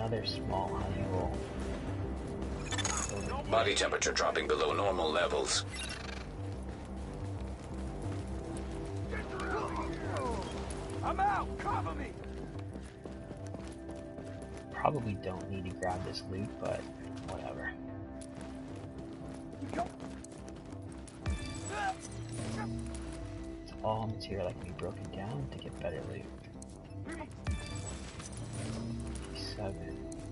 another small honey hole. Body temperature dropping below normal levels. I'm out! Cover me! Probably don't need to grab this loot, but whatever. It's all material that can be broken down to get better loot. MP7.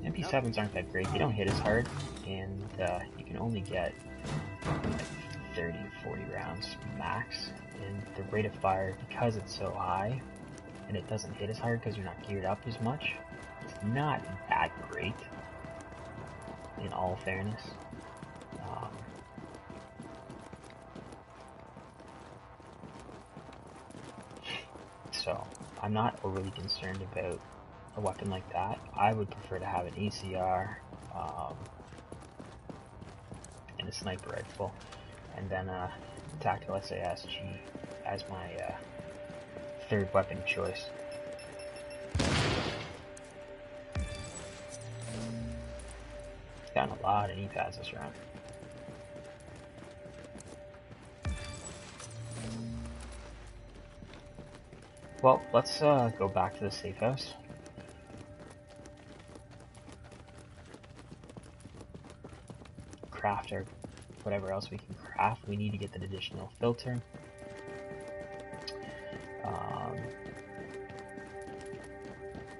MP7s aren't that great. They don't hit as hard, and you can only get like 30 to 40 rounds max. And the rate of fire, because it's so high, and it doesn't hit as hard because you're not geared up as much, it's not that great, in all fairness. So, I'm not overly concerned about a weapon like that. I would prefer to have an ACR, and a sniper rifle, and then a tactical SASG as my third weapon of choice. Gotten a lot of knee pads this round. Well, let's go back to the safe house. Craft our whatever else we can craft. We need to get that additional filter.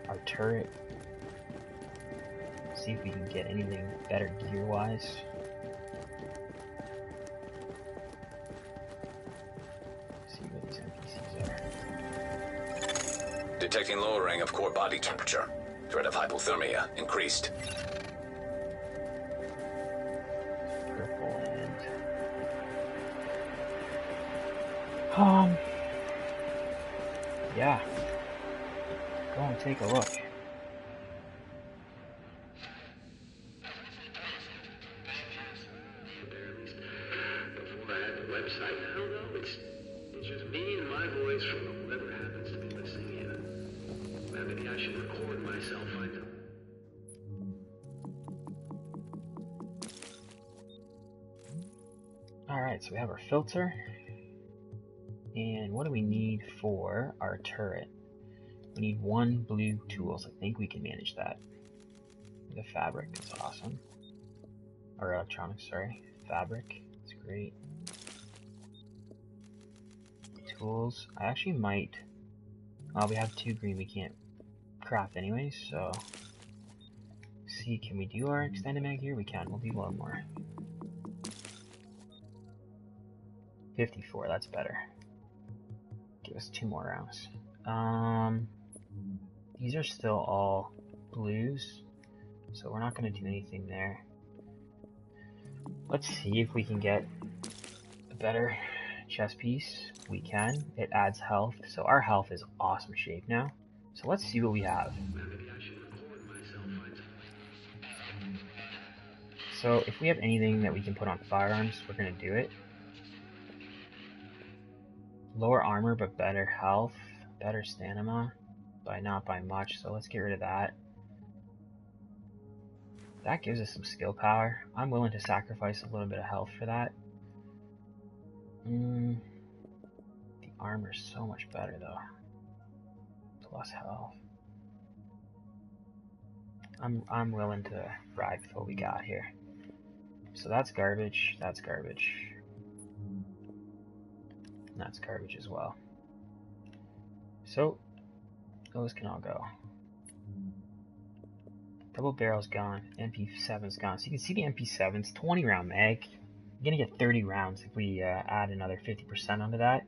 Our turret. See if we can get anything better gear-wise. See what these NPCs are. Detecting lowering of core body temperature. Threat of hypothermia increased. Purple and... yeah. Go and take a look. Alright, so we have our filter. And what do we need for our turret? We need 1 blue tools. I think we can manage that. The fabric, that's awesome. Or electronics, sorry. Fabric, that's great. Tools, I actually might... Oh, we have 2 green we can't craft anyways, so... See, can we do our extended mag here? We can, we'll do 1 more. 54, that's better. Give us 2 more rounds. These are still all blues, so we're not going to do anything there. Let's see if we can get a better chest piece. We can. It adds health, so our health is awesome shape now. So let's see what we have. So if we have anything that we can put on firearms, we're going to do it. Lower armor, but better health, better stamina, but not by much, so let's get rid of that. That gives us some skill power. I'm willing to sacrifice a little bit of health for that. The armor's so much better though. Plus health. I'm willing to ride with what we got here. So that's garbage, that's garbage. That's garbage as well. So, those can all go. Double barrel's gone, MP7's gone. So you can see the MP7's 20 round mag. You're gonna get 30 rounds if we add another 50% onto that.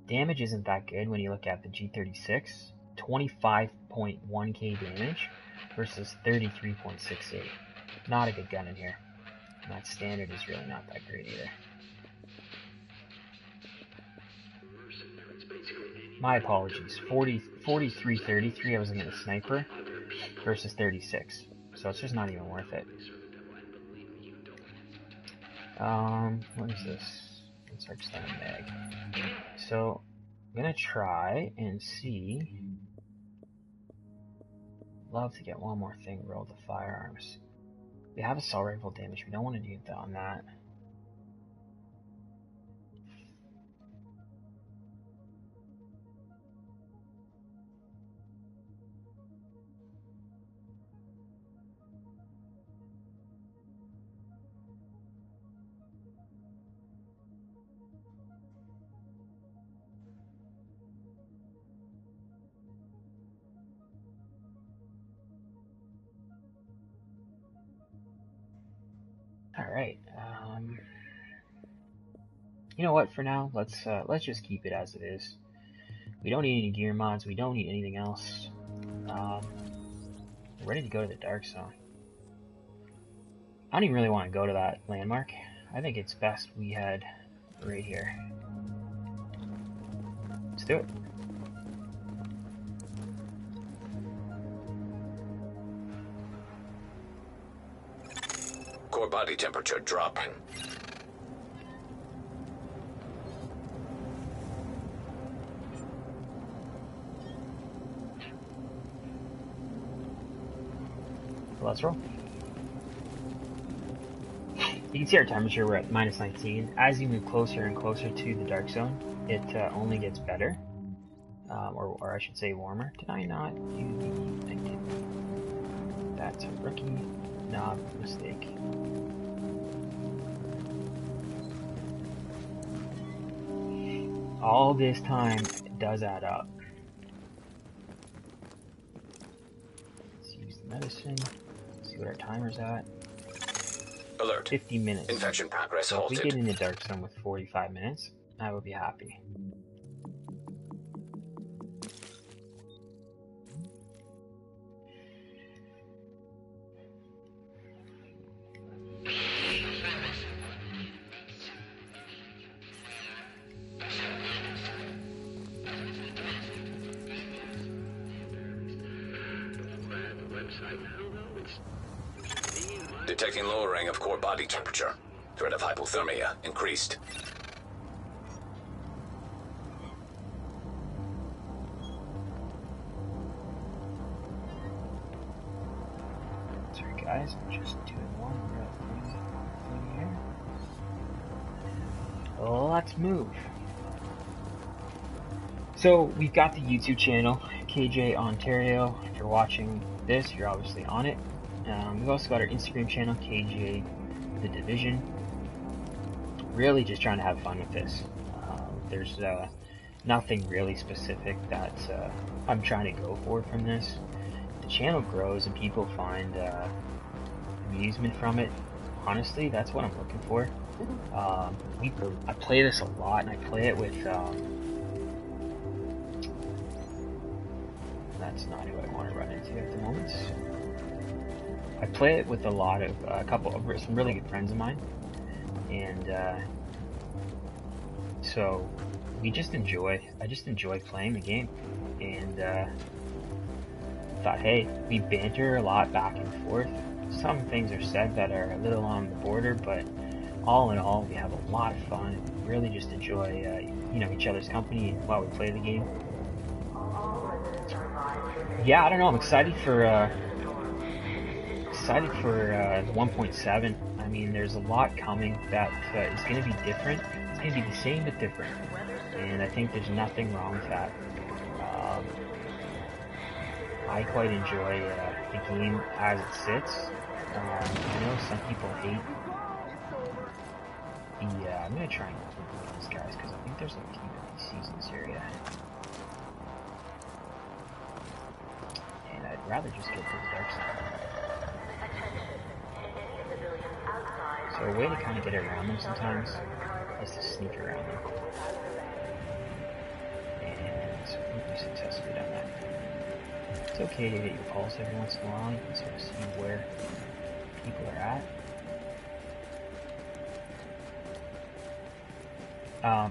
Damage isn't that good when you look at the G36. 25.1k damage versus 33.68. Not a good gun in here. And that standard is really not that great either. My apologies. 43.33 I was looking at a sniper versus 36. So it's just not even worth it. What is this? Let's search that mag. So I'm gonna try and see love to get one more thing rolled to firearms. We have assault rifle damage. We don't want to do that on that. Alright, you know what, for now, let's just keep it as it is. We don't need any gear mods, we don't need anything else. We're ready to go to the Dark Zone. I don't even really want to go to that landmark. I think it's best we head right here. Let's do it. Core body temperature dropping. Let's roll. You can see our temperature, we're at minus 19. As you move closer and closer to the Dark Zone, it only gets better. Or I should say warmer. Did I not do the... I did. That's a rookie knob mistake. All this time does add up. Let's use the medicine. See what our timer's at. Alert. 50 minutes. Infection progress So if we halted. get in the Dark Zone with 45 minutes, I would be happy. Detecting lowering of core body temperature. Threat of hypothermia increased. Sorry guys, I'm just doing one real thing here. Let's move. So we've got the YouTube channel, KJ Ontario. If you're watching this, you're obviously on it. We've also got our Instagram channel, KJ The Division. Really just trying to have fun with this. There's nothing really specific that I'm trying to go for from this. The channel grows and people find amusement from it. Honestly, that's what I'm looking for. I play this a lot, and I play it with... that's not who I want to run into at the moment. I play it with a lot of some really good friends of mine, and so I just enjoy playing the game, and thought, hey, we banter a lot back and forth. Some things are said that are a little on the border, but all in all, we have a lot of fun. We really just enjoy each other's company while we play the game. Yeah, I don't know. I'm excited for 1.7. I mean, there's a lot coming that is going to be different. It's going to be the same but different, and I think there's nothing wrong with that. I quite enjoy the game as it sits. I know some people hate the. I'm going to try and look these guys because I think there's a few of these seasons here. Yeah. I'd rather just get to the Dark Zone. So a way to kind of get around them sometimes is to sneak around them. And we successfully done that. It's okay to get your pulse every once in a while. You can sort of see where people are at.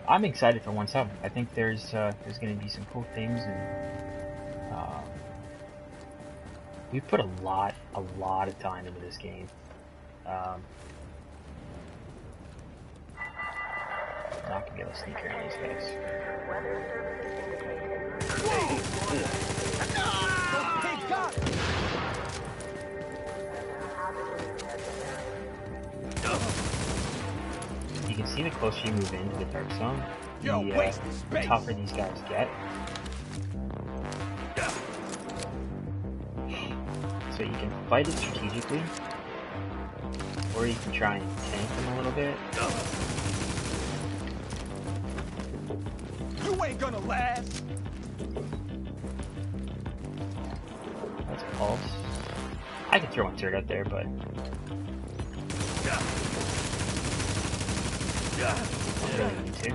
I'm excited for 1.7. I think there's going to be some cool things, and we put a lot of time into this game. Not gonna be able to sneak around these guys. Hey, God! You can see the closer you move into the dark zone, Yo, waste the space. tougher these guys get. So you can fight it strategically, or you can try and tank them a little bit. You ain't gonna last. That's a pulse. I could throw a turret out there, but don't really need to.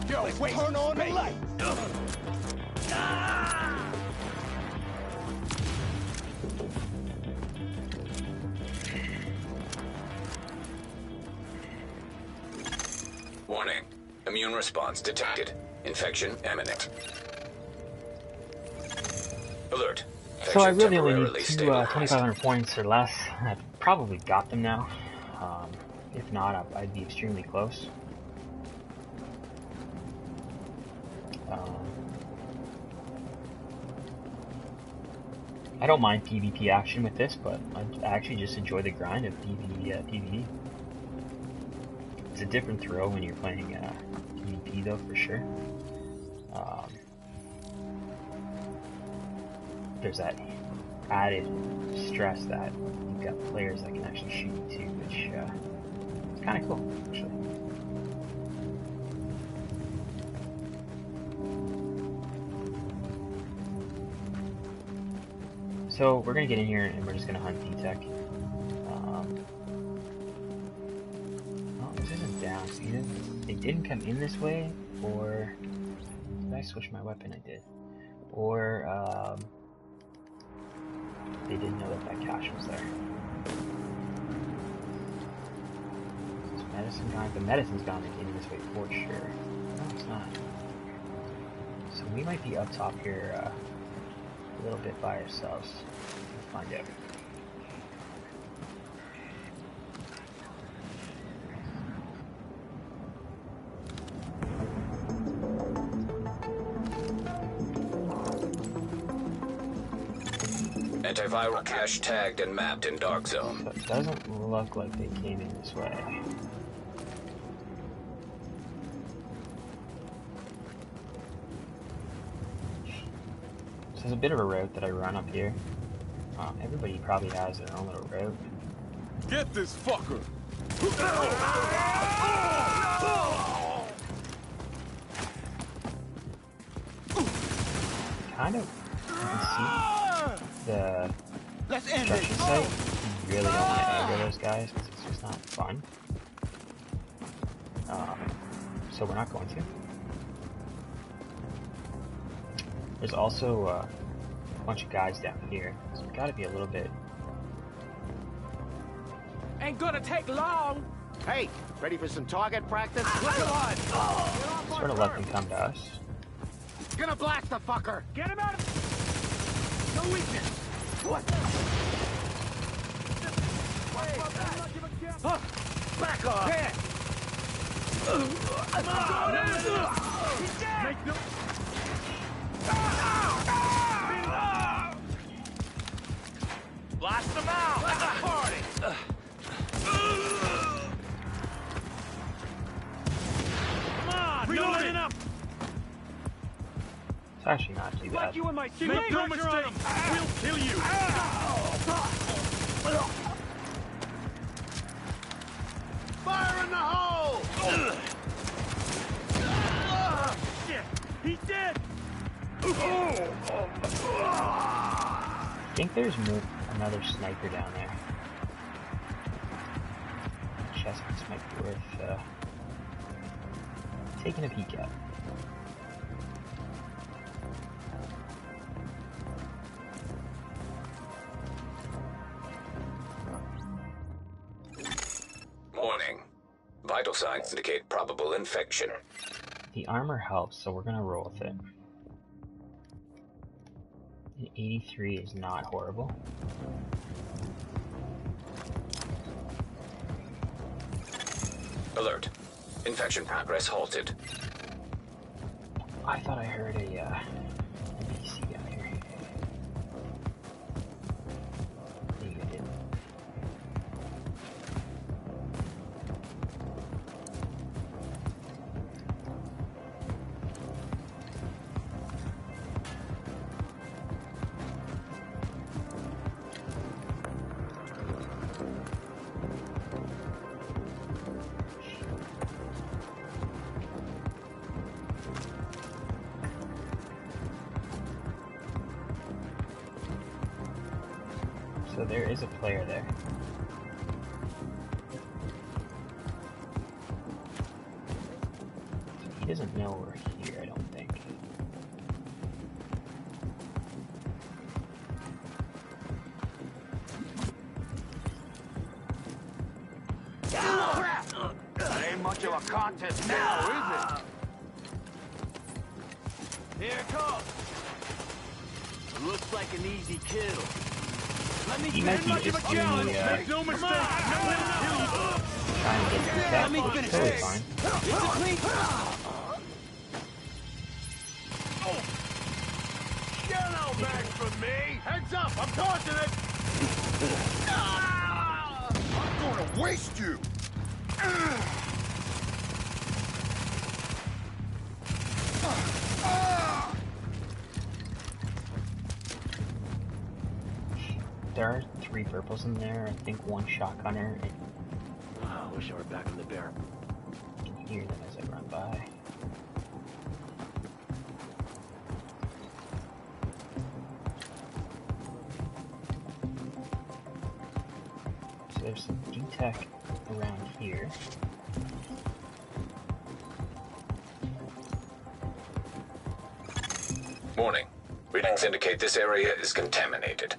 Yo, wait, turn on the light. Warning. Immune response detected. Infection imminent. Alert. So I Infection really only need temporarily two stabilized. 2,500 points or less. I've probably got them now. If not, I'd be extremely close. I don't mind PvP action with this, but I actually just enjoy the grind of PvE. It's a different thrill when you're playing PvP though, for sure. There's that added stress that you've got players that can actually shoot you too, which is kind of cool, actually. So we're gonna get in here and we're just gonna hunt D-Tech. Well, this isn't down, so either they didn't come in this way, or did I switch my weapon? I did. Or they didn't know that cache was there. Is medicine gone? The medicine's gone in this way for sure. No, it's not. So we might be up top here a little bit by ourselves. We'll find out. Antiviral cache tagged and mapped in dark zone. So it doesn't look like they came in this way. So there's a bit of a route that I run up here. Everybody probably has their own little route. Get this fucker. Kind of, you can see the Let's end construction this. site. You really don't want to aggro those guys because it's just not fun. So we're not going to. There's also a bunch of guys down here, so we gotta be a little bit. Ain't gonna take long. Hey, ready for some target practice? Come on. Sort of let them come to us. Gonna blast the fucker! Get him out of... No weakness. What? Huh? Back off. Yeah. Come on. He's dead. Make no... Blast them out. Like a party. Come on. Reloading up. It's actually not too bad. You in my team. Make no mistake. We'll kill you. Fire in the hole! Shit. He's dead. I think there's another sniper down there. Chest might be worth taking a peek at. Warning. Vital signs indicate probable infection. The armor helps, so we're gonna roll with it. An 83 is not horrible. Alert. Infection progress halted. I thought I heard a NPC down here. So there is a player there. So he doesn't know we're here, I don't think. That ain't much of a contest now, is it? Here it comes. Looks like an easy kill. Let me He might be much of a just doing challenge. the, Make no mistake. trying to get through that, which is totally fine. It's a clean. Get no back from me! Heads up! I'm tossing it! I'm gonna waste you! There are 3 purples in there, I think 1 shotgunner. I wish I were back in the barrel. I can hear them as I run by. So there's some D-Tech around here. Warning. Readings indicate this area is contaminated.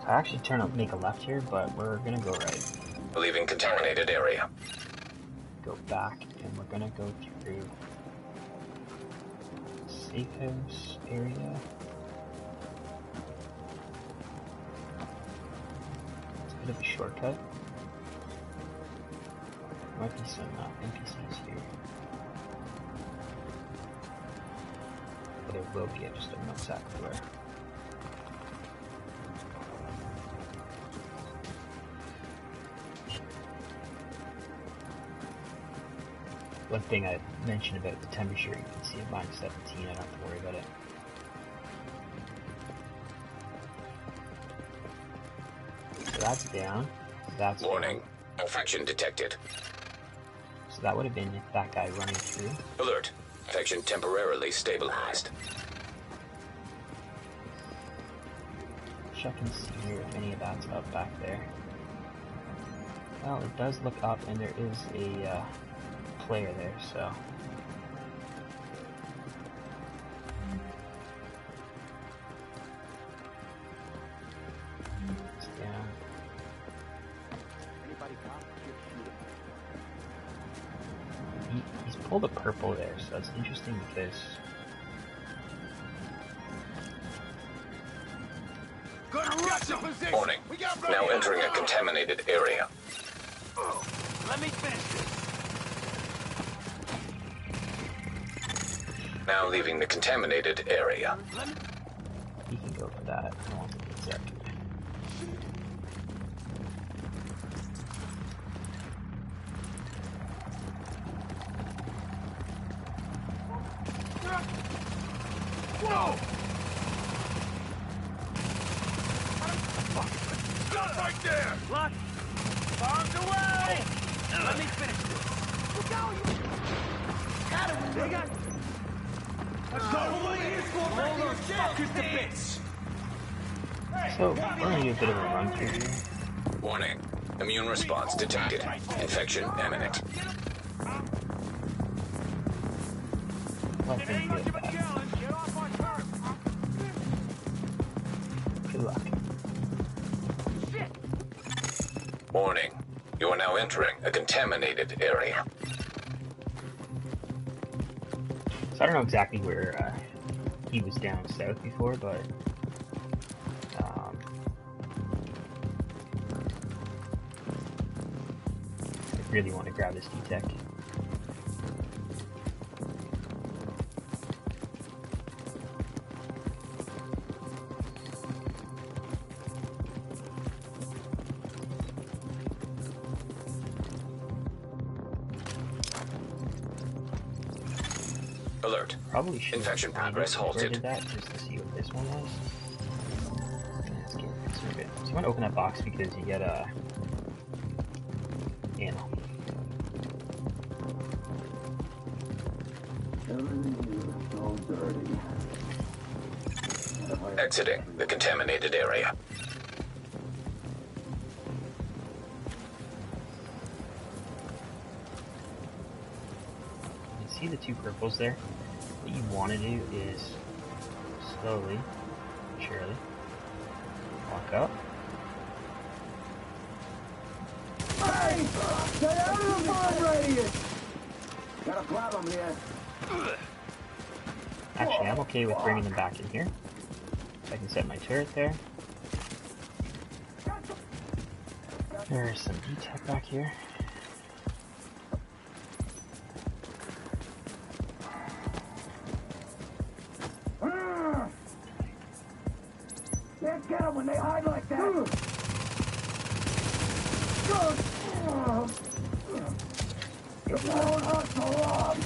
I actually make a left here, but we're gonna go right. Leaving contaminated area. Go back, and we're gonna go through safe house area. It's a bit of a shortcut. Might be some NPCs here. But there will be, I just don't know exactly where. One thing I mentioned about the temperature, you can see at -17, I don't have to worry about it. So that's down. That's Warning. down. Infection detected. So that would have been that guy running through. Alert. Infection temporarily stabilized. Check and see here if any of that's up back there. Well, it does look up, and there is a player there, so. It's down. He's pulled a purple there, so that's interesting because. Warning. Now entering a contaminated area. Let me finish this. Now leaving the contaminated area. He can go for that. I don't want to get exact. Whoa! Stop right there! What? Bombs away! Let me finish this. Look out! They got. Let's go! Blow those fuckers to bits. So, we're gonna do a bit of a run through here. Warning. Immune response detected. Infection imminent. Let them do it back. Good luck. Warning. You are now entering a contaminated area. So I don't know exactly where he was down south before, but I really want to grab this D-Tech. Alert. Probably should Infection have progress halted. that just to see what this one was. Let's get So we're good. So you want to open that box because you get ammo. So dirty. Exiting the contaminated area. You see the two purples there? What you want to do is slowly, surely, walk up. Hey! Stay out of the bomb radius! Got a problem here. Actually, I'm okay with bringing them back in here. So I can set my turret there. There's some E-Tech back here. Can't get them when they hide like that! It won't hurt so long!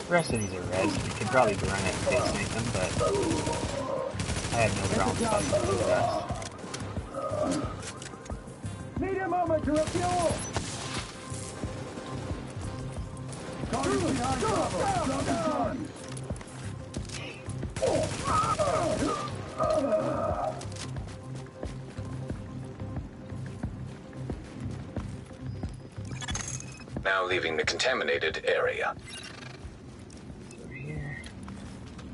The rest of these are res. You could probably run it and face make them, but I have no problem busting through the rest. Need a moment to refuel! Target behind cover! Now leaving the contaminated area. Over here.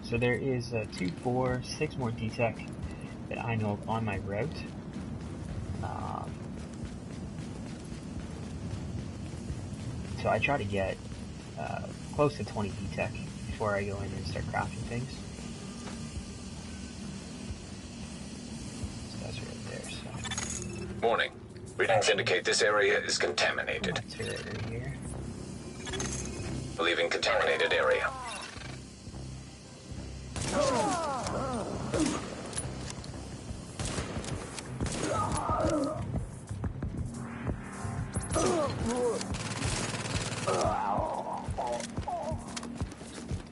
So there is 2, 4, 6 more D-Tech that I know of on my route. So I try to get close to 20 D-Tech before I go in and start crafting things. So that's right there. So Warning. Readings indicate this area is contaminated. turret right here. Leaving contaminated area.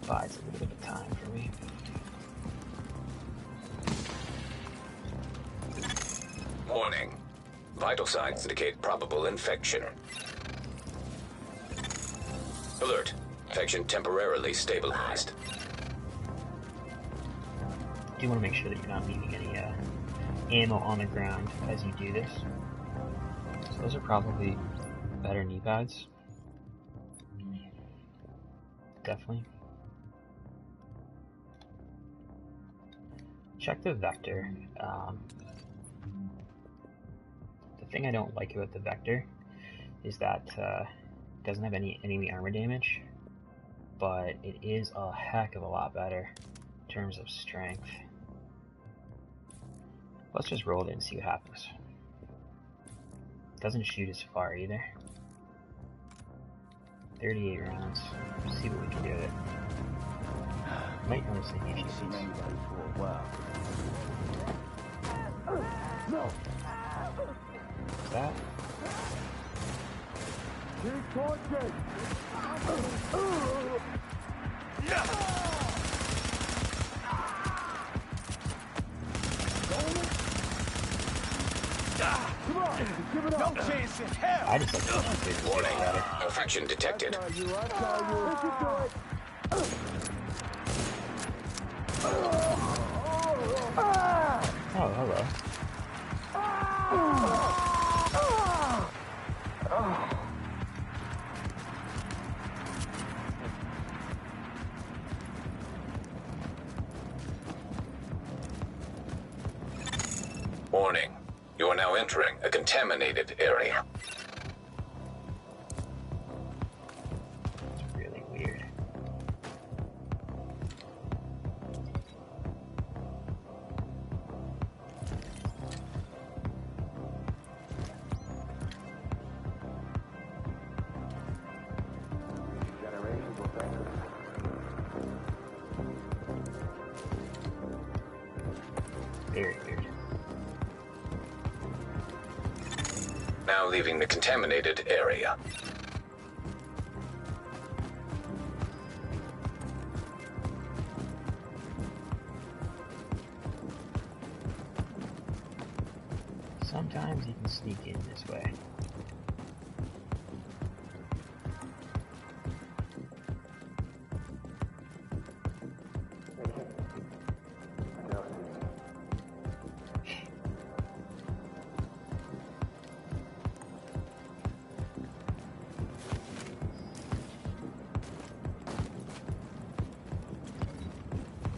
Buys a little bit of time for me. Warning. Vital signs indicate probable infection. Alert. Infection temporarily stabilized. You want to make sure that you're not leaving any ammo on the ground as you do this. So those are probably better knee pads. Definitely. Check the vector. The thing I don't like about the vector is that it doesn't have any enemy armor damage, but it is a heck of a lot better in terms of strength. Let's just roll it and see what happens. Doesn't shoot as far either. 38 rounds. Let's see what we can do with it. Might notice a few things. What's that? No chance in hell! I just like to shoot Warning. better. Infection detected. Oh, hello. Warning. You are now entering a contaminated area. It's really weird. Very weird. now leaving the contaminated area. Sometimes you can sneak in this way.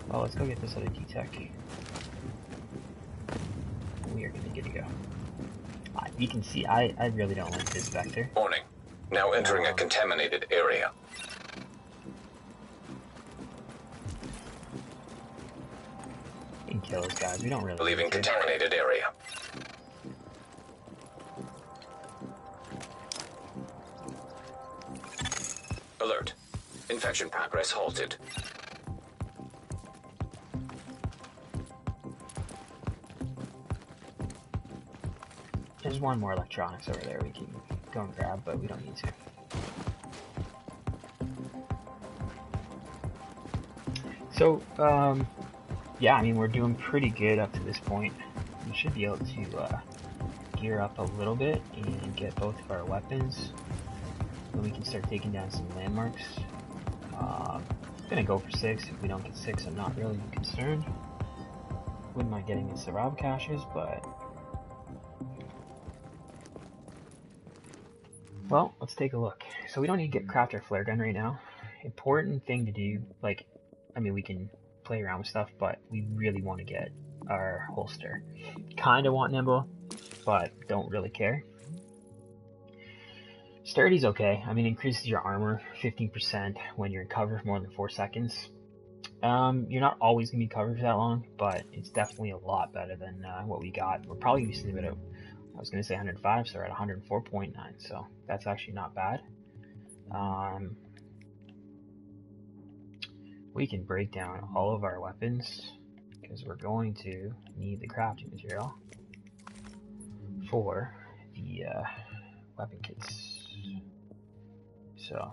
Well, let's go get this other D-Tech. We are gonna get to go. You can see, I really don't like this vector. Warning. Now entering a contaminated area. We can kill those guys, we don't really Leaving need to. contaminated area. Alert. Infection progress halted. There's one more electronics over there we can go and grab, but we don't need to. So, yeah, I mean, we're doing pretty good up to this point. We should be able to gear up a little bit and get both of our weapons. Then we can start taking down some landmarks. I'm gonna go for 6. If we don't get 6, I'm not really concerned. Wouldn't mind getting the survival caches, but... Well, let's take a look. So we don't need to get craft our flare gun right now. Important thing to do, like, I mean, we can play around with stuff, but we really want to get our holster. Kinda want nimble, but don't really care. Sturdy's okay. I mean, increases your armor 15% when you're in cover for more than 4 seconds. You're not always going to be covered for that long, but it's definitely a lot better than what we got. We're probably going to be sitting at, I was going to say 105, so we're at 104.9, so that's actually not bad. We can break down all of our weapons, because we're going to need the crafting material for the weapon kits. So,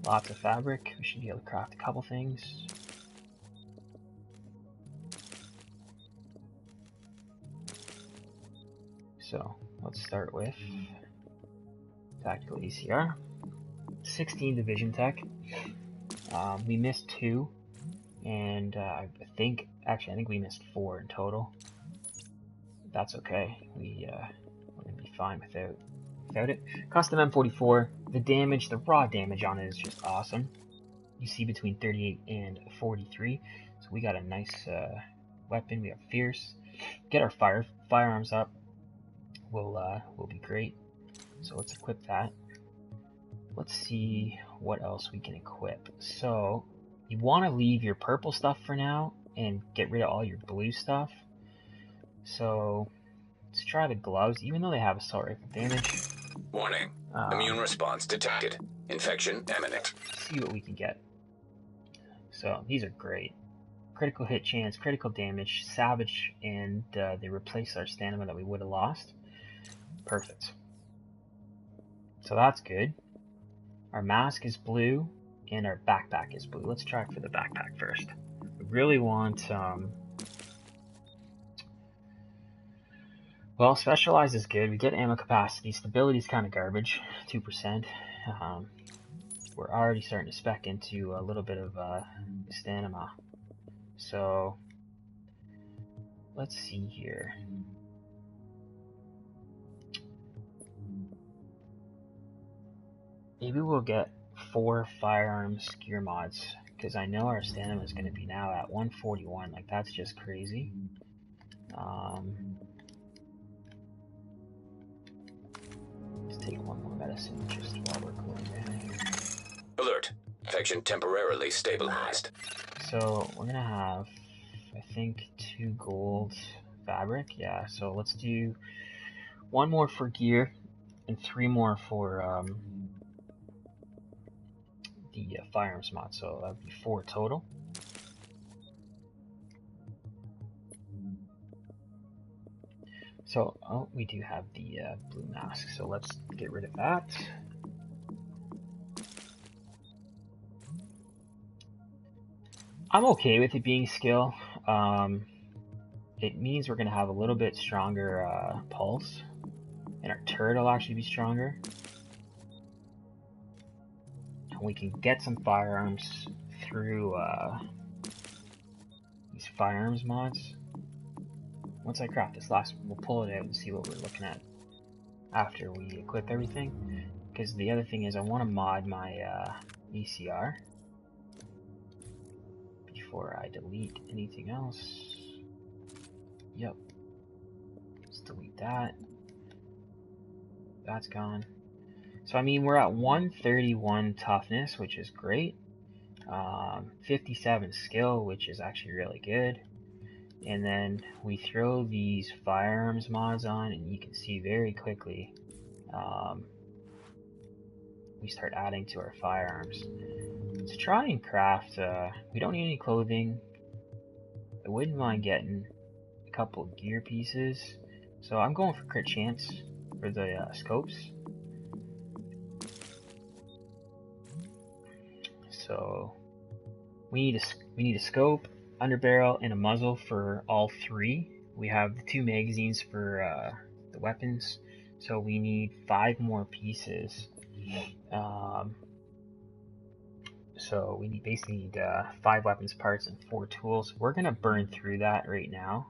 lots of fabric, we should be able to craft a couple things. So, let's start with tactical ACR, 16 division tech. We missed 2, and I think we missed 4 in total. That's okay. We're gonna be fine without it. Custom M44. The damage, the raw damage on it is just awesome. You see between 38 and 43. So we got a nice weapon. We have fierce. Get our firearms up. Will be great. So let's equip that. Let's see what else we can equip. So you want to leave your purple stuff for now and get rid of all your blue stuff. So let's try the gloves, even though they have assault rifle damage. Warning. Immune response detected. Infection imminent. See what we can get. So these are great. Critical hit chance, critical damage, savage, and they replace our stamina that we would have lost. Perfect. So that's good. Our mask is blue, and our backpack is blue. Let's try for the backpack first. We really want, well, specialized is good. We get ammo capacity. Stability is kind of garbage, 2%. We're already starting to spec into a little bit of stamina. So, let's see here. Maybe we'll get 4 firearms gear mods, because I know our stamina is going to be now at 141. Like, that's just crazy. Let's take one more medicine just while we're going down here. Alert. Infection temporarily stabilized. So we're gonna have, I think, 2 gold fabric. Yeah, so let's do 1 more for gear and 3 more for the firearms mod. So that would be 4 total. So, oh, we do have the blue mask, so let's get rid of that. I'm okay with it being skill. It means we're going to have a little bit stronger pulse, and our turret will actually be stronger. And we can get some firearms through these firearms mods. Once I craft this last one, we'll pull it out and see what we're looking at after we equip everything. Because the other thing is I want to mod my ECR before I delete anything else. Yep. Let's delete that. That's gone. So I mean, we're at 131 toughness, which is great. 57 skill, which is actually really good. And then we throw these firearms mods on, and you can see very quickly we start adding to our firearms. Let's try and craft. We don't need any clothing. I wouldn't mind getting a couple of gear pieces. So I'm going for crit chance for the scopes. So we need a scope, underbarrel, and a muzzle for all three. We have the 2 magazines for the weapons, so we need 5 more pieces. So we basically need 5 weapons parts and 4 tools. We're gonna burn through that right now.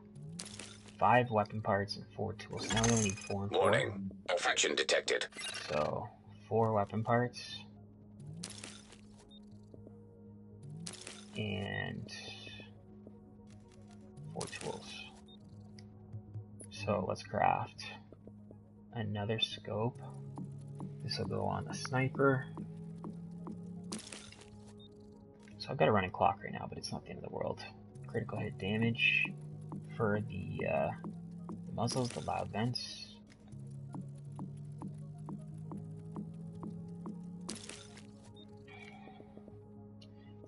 5 weapon parts and 4 tools. Now we only need 4 and 4. Warning. Infection detected. So 4 weapon parts and 4 tools. So let's craft another scope. This will go on the sniper. So I've got a running clock right now, but it's not the end of the world. Critical hit damage for the muzzles, the loud vents.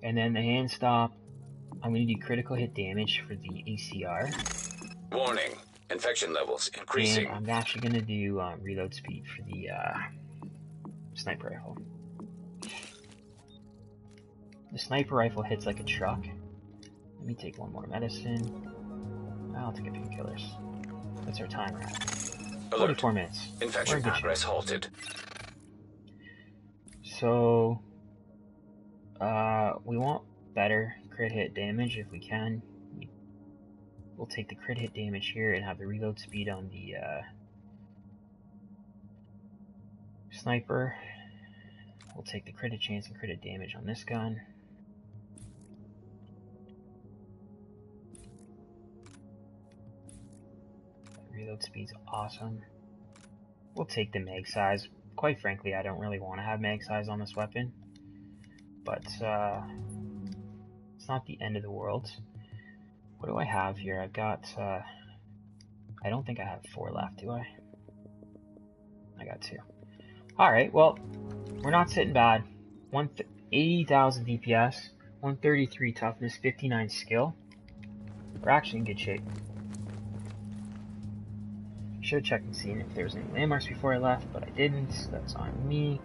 And then the hand stop, I'm going to do critical hit damage for the ACR. Warning. Infection levels increasing. And I'm actually going to do reload speed for the sniper rifle. The sniper rifle hits like a truck. Let me take 1 more medicine. I'll take a few killers. What's our timer at? 44 minutes. Infection progress halted. So, we want better crit hit damage if we can. We'll take the crit hit damage here and have the reload speed on the sniper. We'll take the crit hit chance and crit hit damage on this gun. Reload speed's awesome. We'll take the mag size. Quite frankly, I don't really want to have mag size on this weapon, but it's not the end of the world. What do I have here? I've got, I don't think I have 4 left, do I? I got 2. Alright, well, we're not sitting bad. 80,000 DPS, 133 toughness, 59 skill. We're actually in good shape. Should have checked and seen if there was any landmarks before I left, but I didn't. That's on me.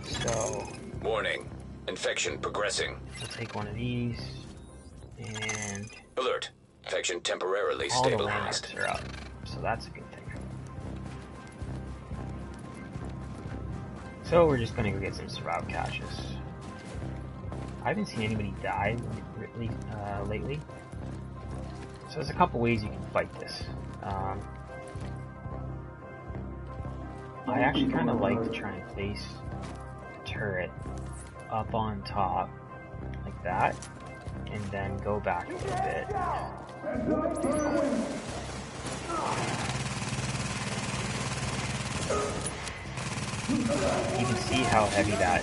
So, warning. Infection progressing. We'll take one of these. And alert. Infection temporarily all stabilized. the landmarks are up. So that's a good thing. So we're just gonna go get some survival caches. I haven't seen anybody die lately. So there's a couple ways you can fight this. I actually kind of like to try and place the turret up on top, like that, and then go back a little bit. You can see how heavy that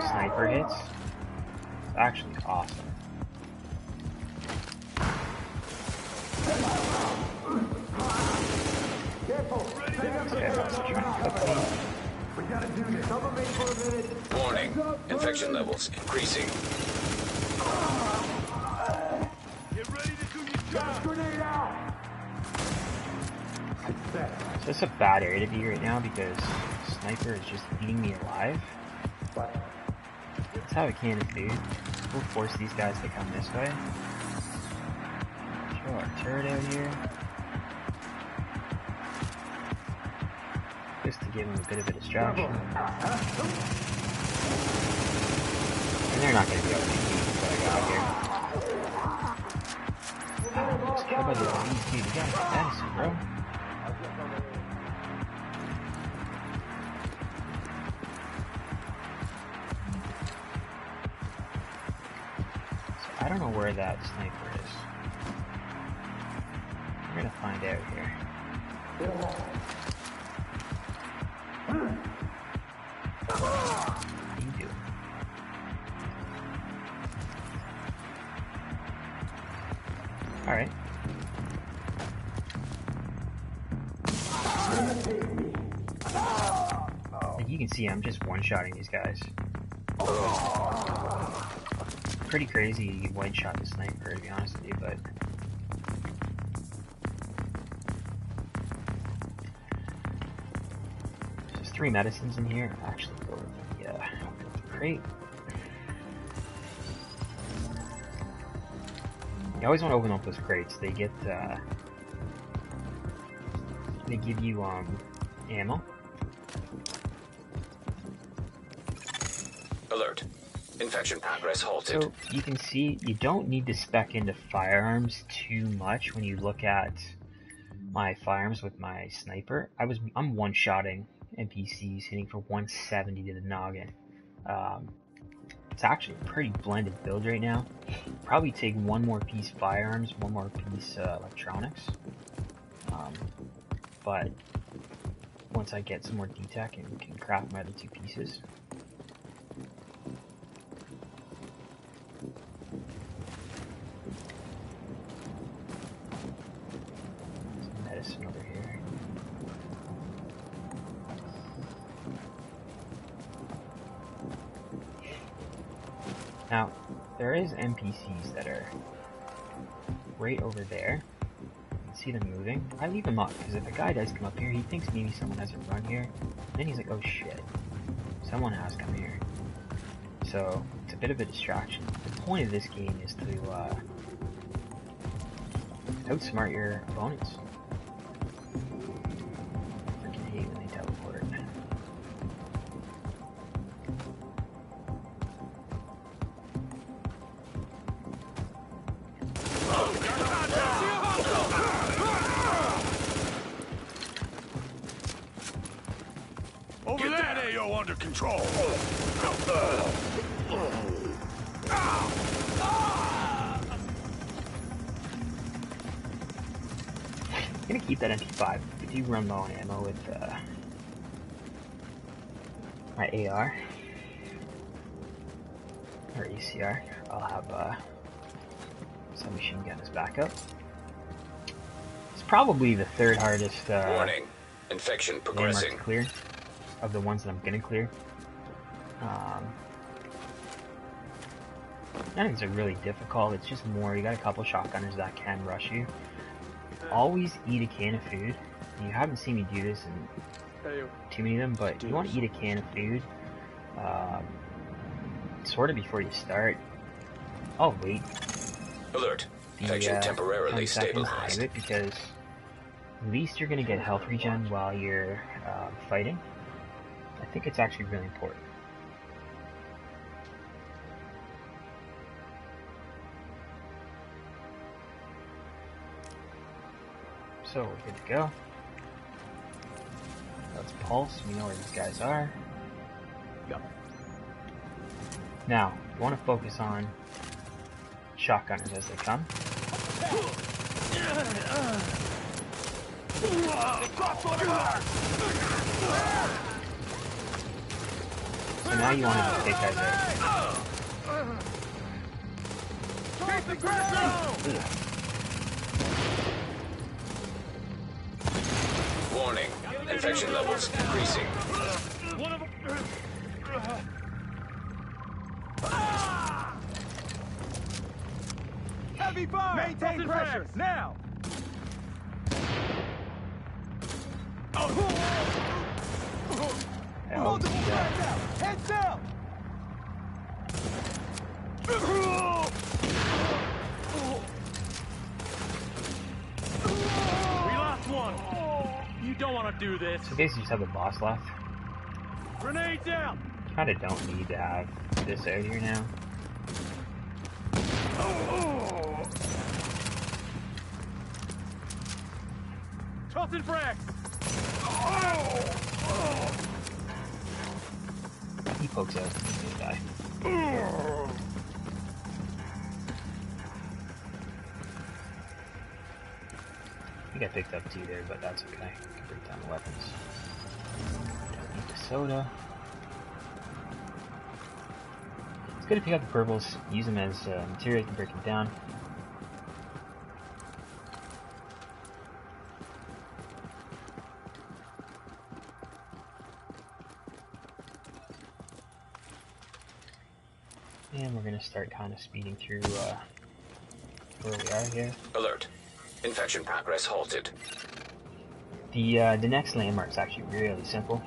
sniper hits. It's actually awesome. We gotta do this. Cover me for a minute. Warning. Infection levels increasing. Get ready to do your job. Grenade So it's a bad area to be right now because Sniper is just eating me alive. Let's have a can of food. We'll force these guys to come this way. Throw our turret out here. Just to give them a bit of a distraction. And they're not going to be able to beat what I got here. Just kill by the these dude again. Medicine, bro. So I don't know where that sniper is. We're gonna find out here. What are you doing? Alright. And you can see I'm just one-shotting these guys. Pretty crazy one-shot the sniper, to be honest with you, but... There's 3 medicines in here. Actually, go with the crate. You always want to open up those crates. They get, they give you, ammo. Alert. Infection progress halted. So, you can see, you don't need to spec into firearms too much when you look at my firearms with my sniper. I'm one-shotting NPCs, hitting for 170 to the noggin. It's actually a pretty blended build right now. Probably take one more piece firearms, one more piece electronics. But once I get some more D-Tech and can craft my other 2 pieces. Some medicine over here. Now, there is NPCs that are right over there. You can see them moving. I leave them up, because if a guy does come up here, he thinks maybe someone has a run here. Then he's like, oh shit, someone has come here. So, it's a bit of a distraction. The point of this game is to outsmart your opponents. I freaking hate when they teleport. Get that AO under control. I'm gonna keep that MP5. If you run low on ammo with my AR or ACR, I'll have submachine gun as backup. It's probably the 3rd hardest Warning. Infection landmark progressing. to clear of the ones that I'm gonna clear. None of these are really difficult. It's just more, you got a couple shotgunners that can rush you. Always eat a can of food. You haven't seen me do this in too many of them, but you want to eat a can of food sort of before you start. I'll wait Alert. Infection the temporarily 10 seconds out stabilized. of it, because at least you're going to get health regen while you're fighting. I think it's actually really important. So we're good to go. Let's pulse. We know where these guys are. Yep. Now, you want to focus on shotgunners as they come. So now you want to just take guys out. Keep the ground! Ugh. Warning. Infection levels increasing. One of them. Heavy fire! Maintain pressure, now! Oh, yeah. Heads up! We lost one. You don't want to do this. So basically just have the boss left. Grenades out. Kinda don't need to have this out here now. Tossing frags. He pokes out, he's gonna die. I think I picked up 2 there, but that's okay. I can break down the weapons. Don't need the soda. It's good to pick up the purples, use them as material, you can break them down. And we're going to start kind of speeding through where we are here. Alert. Infection progress halted. The next landmark's actually really simple.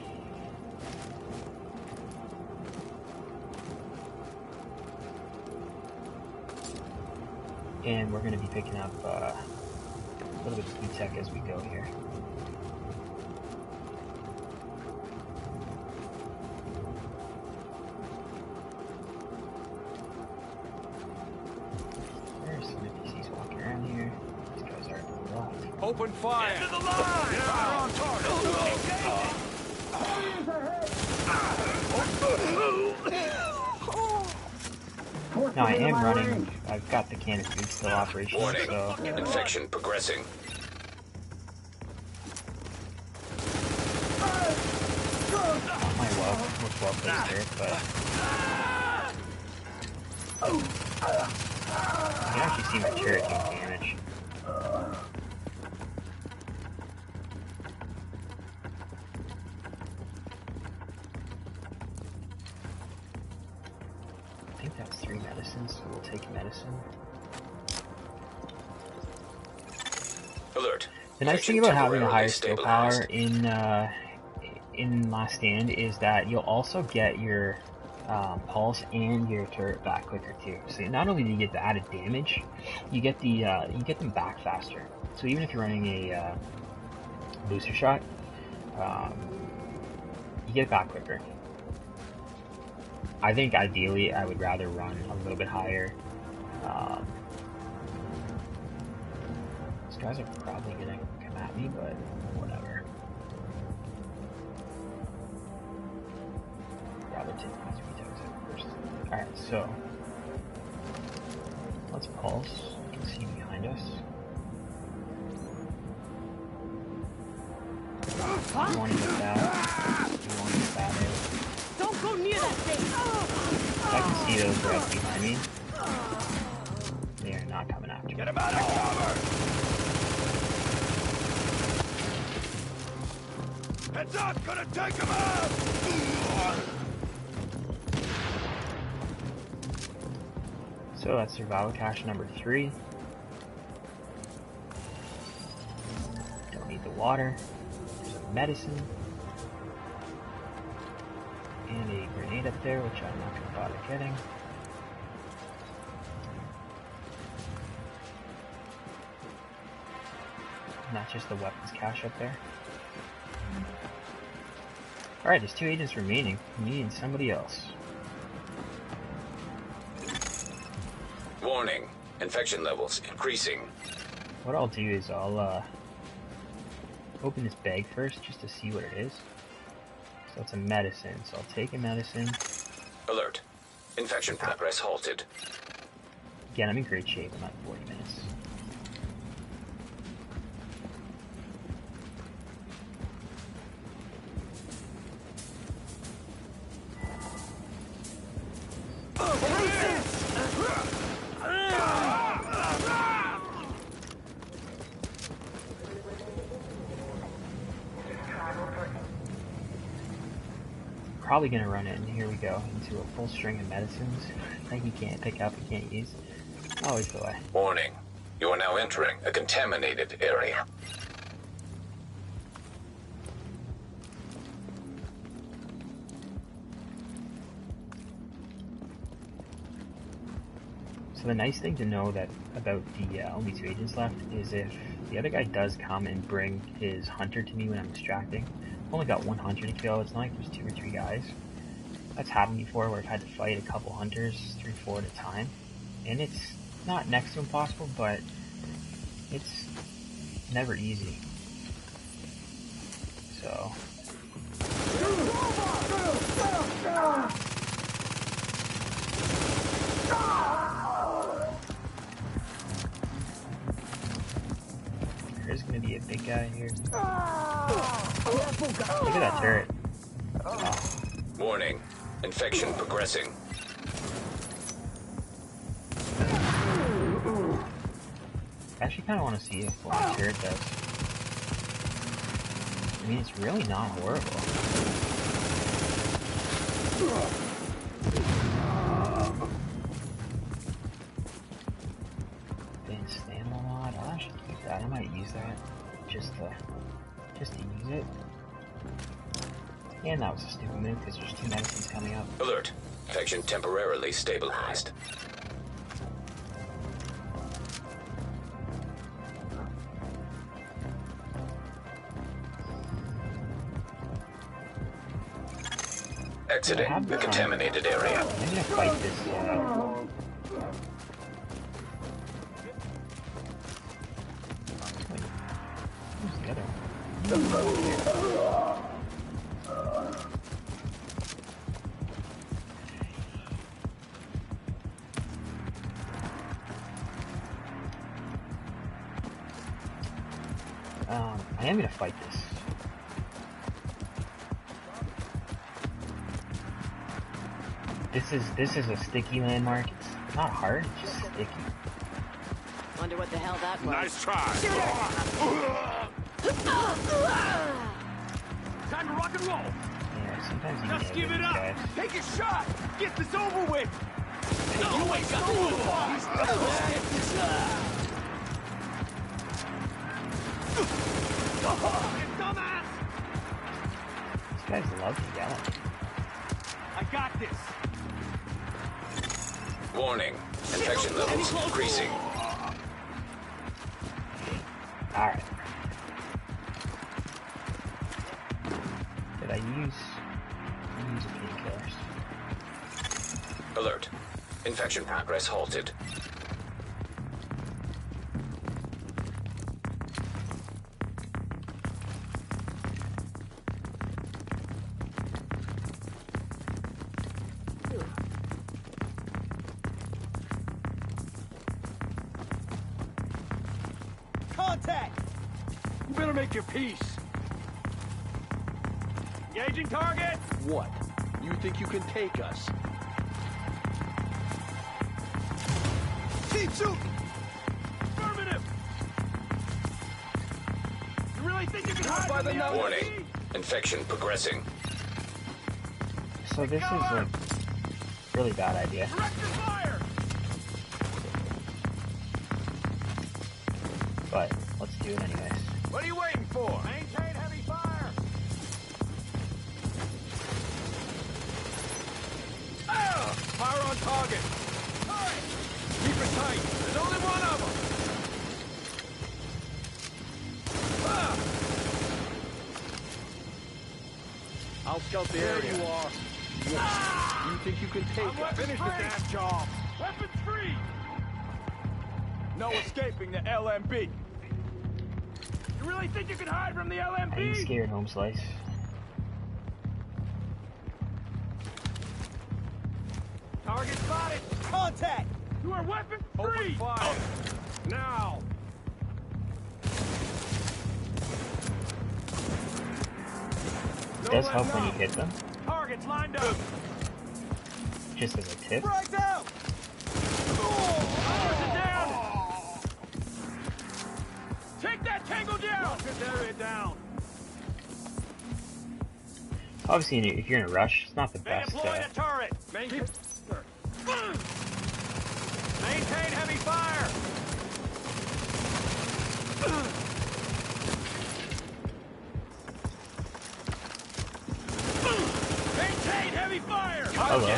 And we're going to be picking up a little bit of key tech as we go here. There's some NPCs walking around here. These guys are to the left. Open fire! Into the line. Fire on target! Now I am running, I've got the cannon food still operational, Warning. so Infection progressing. not my most well placed here, but you can actually see my turret doing damage. I think that's 3 medicines, so we'll take medicine. Alert. The nice thing Infection about having a higher temporarily skill power in Last Stand is that you'll also get your pulse and your turret back quicker too. So not only do you get the added damage, you get them back faster. So even if you're running a booster shot, you get it back quicker. I think ideally I would rather run a little bit higher. These guys are probably gonna come at me, but whatever. Rather take my 3 times out first. Alright, so let's pulse. You can see behind us. You want to get that. You want to get that out. Don't go near that thing! I can see those right behind me. They are not coming after me. Get him out of cover! Heads up! Gonna take him out! So that's survival cache number 3. Don't need the water. There's some medicine. And a grenade up there, which I'm not going to bother getting. And that's just the weapons cache up there. Alright, there's 2 agents remaining. Me and somebody else. Warning. Infection levels increasing. What I'll do is I'll open this bag first just to see what it is. So it's a medicine, so I'll take a medicine. Alert. Infection progress halted. Again, I'm in great shape. I'm at 40 minutes. Probably gonna run it, and here we go, into a full string of medicines that you can't pick up, you can't use. Always the way. Warning. You are now entering a contaminated area. So the nice thing to know that about the only 2 agents left is if the other guy does come and bring his hunter to me when I'm extracting, I've only got 1 hunter to kill. It's not like there's 2 or 3 guys. That's happened before where I've had to fight a couple hunters, 3, 4 at a time. And it's not next to impossible, but it's never easy. So... There's gonna be a big guy here. Look at that turret. Oh. Warning. Infection progressing. I actually kind of want to see what my turret does. I mean, it's really not horrible. Advanced stamina mod. I'll actually keep that. I might use that just to use it. And that was a stupid move because there's 2 medicines coming up. Alert. Infection temporarily stabilized. Exiting the contaminated area. I'm gonna fight this. Wait, who's the other one? I am gonna fight this. This is a sticky landmark. It's not hard, it's just sticky. Wonder what the hell that was. Nice try. Time to rock and roll. Yeah, sometimes you Just give it up. guys. Take a shot. Get this over with. You ain't got the Dumbass. These guys love to yell. I got this. Warning. Infection levels increasing. Alright. Did I use painkillers? Alert. Infection progress halted. Contact. You better make your peace. Engaging target. What? You think you can take us? Keep shooting. Affirmative. You really think you can hide by the LMB? Warning. Infection progressing. So this is a really bad idea. Direct your fire. But let's do it anyways. What are you waiting for? Maintain heavy fire. Fire on target. Hurry. Keep it tight. There's only one of them. I'll scout the area. There you are. You think you can take us? Finish the damn job. Weapons free. No escaping the LMB. You really think you can hide from the LMB? I ain't scared, home slice. Target spotted. Contact. You are weapon free. Open fire. Now. It does help when you hit them, Targets lined up. just as a tip. Frag's out. Others are down. Take that tango down. Lock this area down. Obviously, if you're in a rush, it's not the They best. deployed a turret. Maintain heavy fire. Maintain heavy fire. Hello.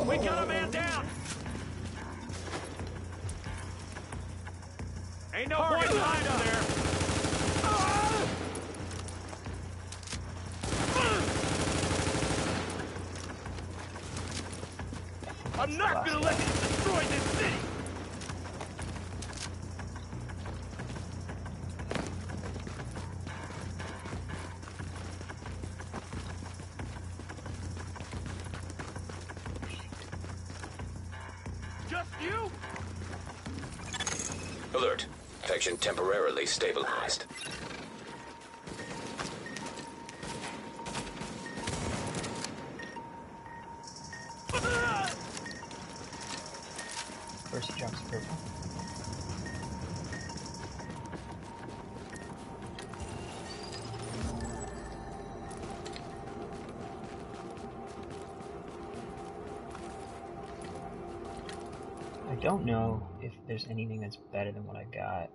We got a man down! Ain't no point in hiding there! I'm not gonna let you destroy this city! Just you? Alert. Infection temporarily stabilized. First he jumps purple. I don't know if there's anything that's better than what I got.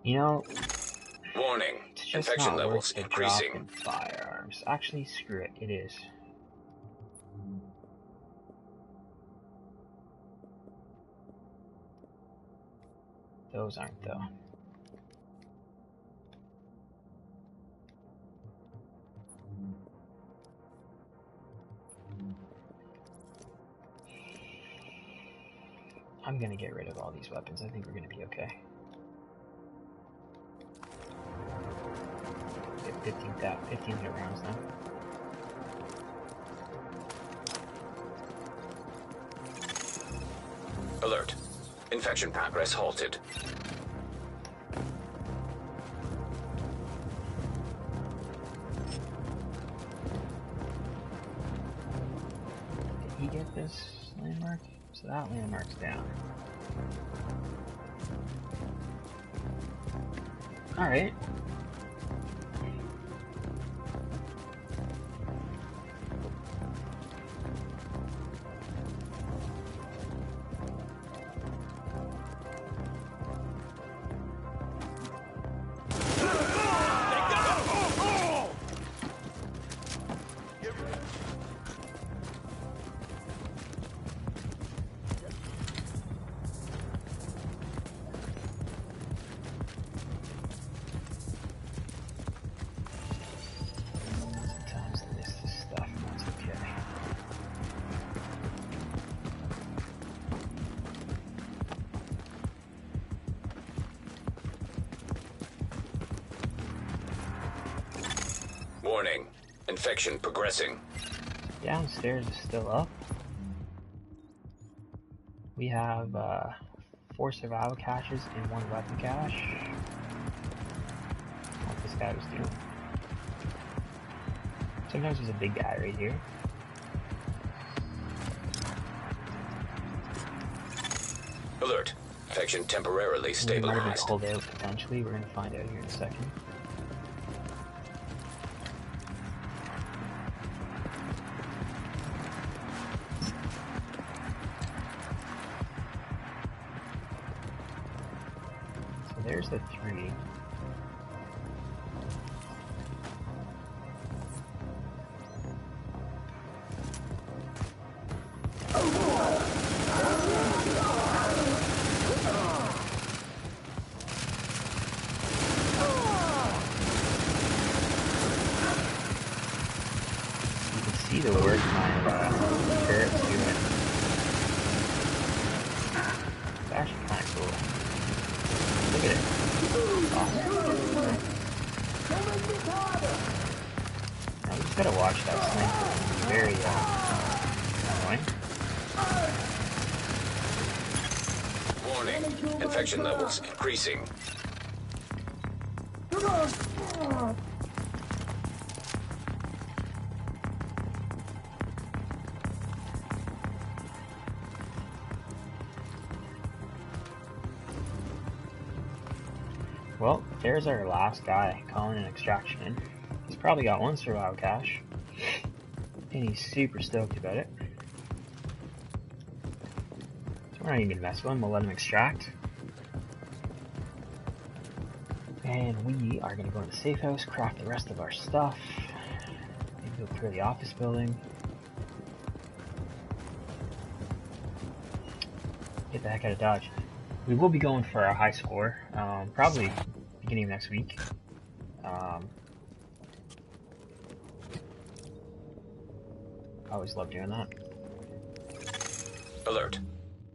You know, Warning. it's just Infection not levels worth the increasing. drop in firearms. Actually, screw it. It is. Those aren't, though. I'm gonna get rid of all these weapons. I think we're gonna be okay. Get 1500 rounds now. Alert. Infection progress halted. Did he get this landmark? So that landmark's down. Alright. Sometimes I miss this stuff, and that's okay. Warning. Infection progressing. Downstairs is still up. We have 4 survival caches and 1 weapon cache. What this guy was doing. Sometimes there's a big guy right here. Alert. Infection temporarily We might have been stabilized. called out potentially. We're gonna find out here in a second. So there's the 3. You can see the work my turret's doing. It's actually kind of cool. Look at it. Awesome. Now we just gotta watch that sniper. It's very annoying. Warning. Infection levels increasing. Well, there's our last guy calling an extraction in. He's probably got 1 survival cache, and he's super stoked about it. So we're not even gonna mess with him, we'll let him extract. And we are gonna go in the safe house, craft the rest of our stuff, maybe go clear the office building. Get the heck out of Dodge. We will be going for a high score, probably beginning of next week. I always love doing that. Alert.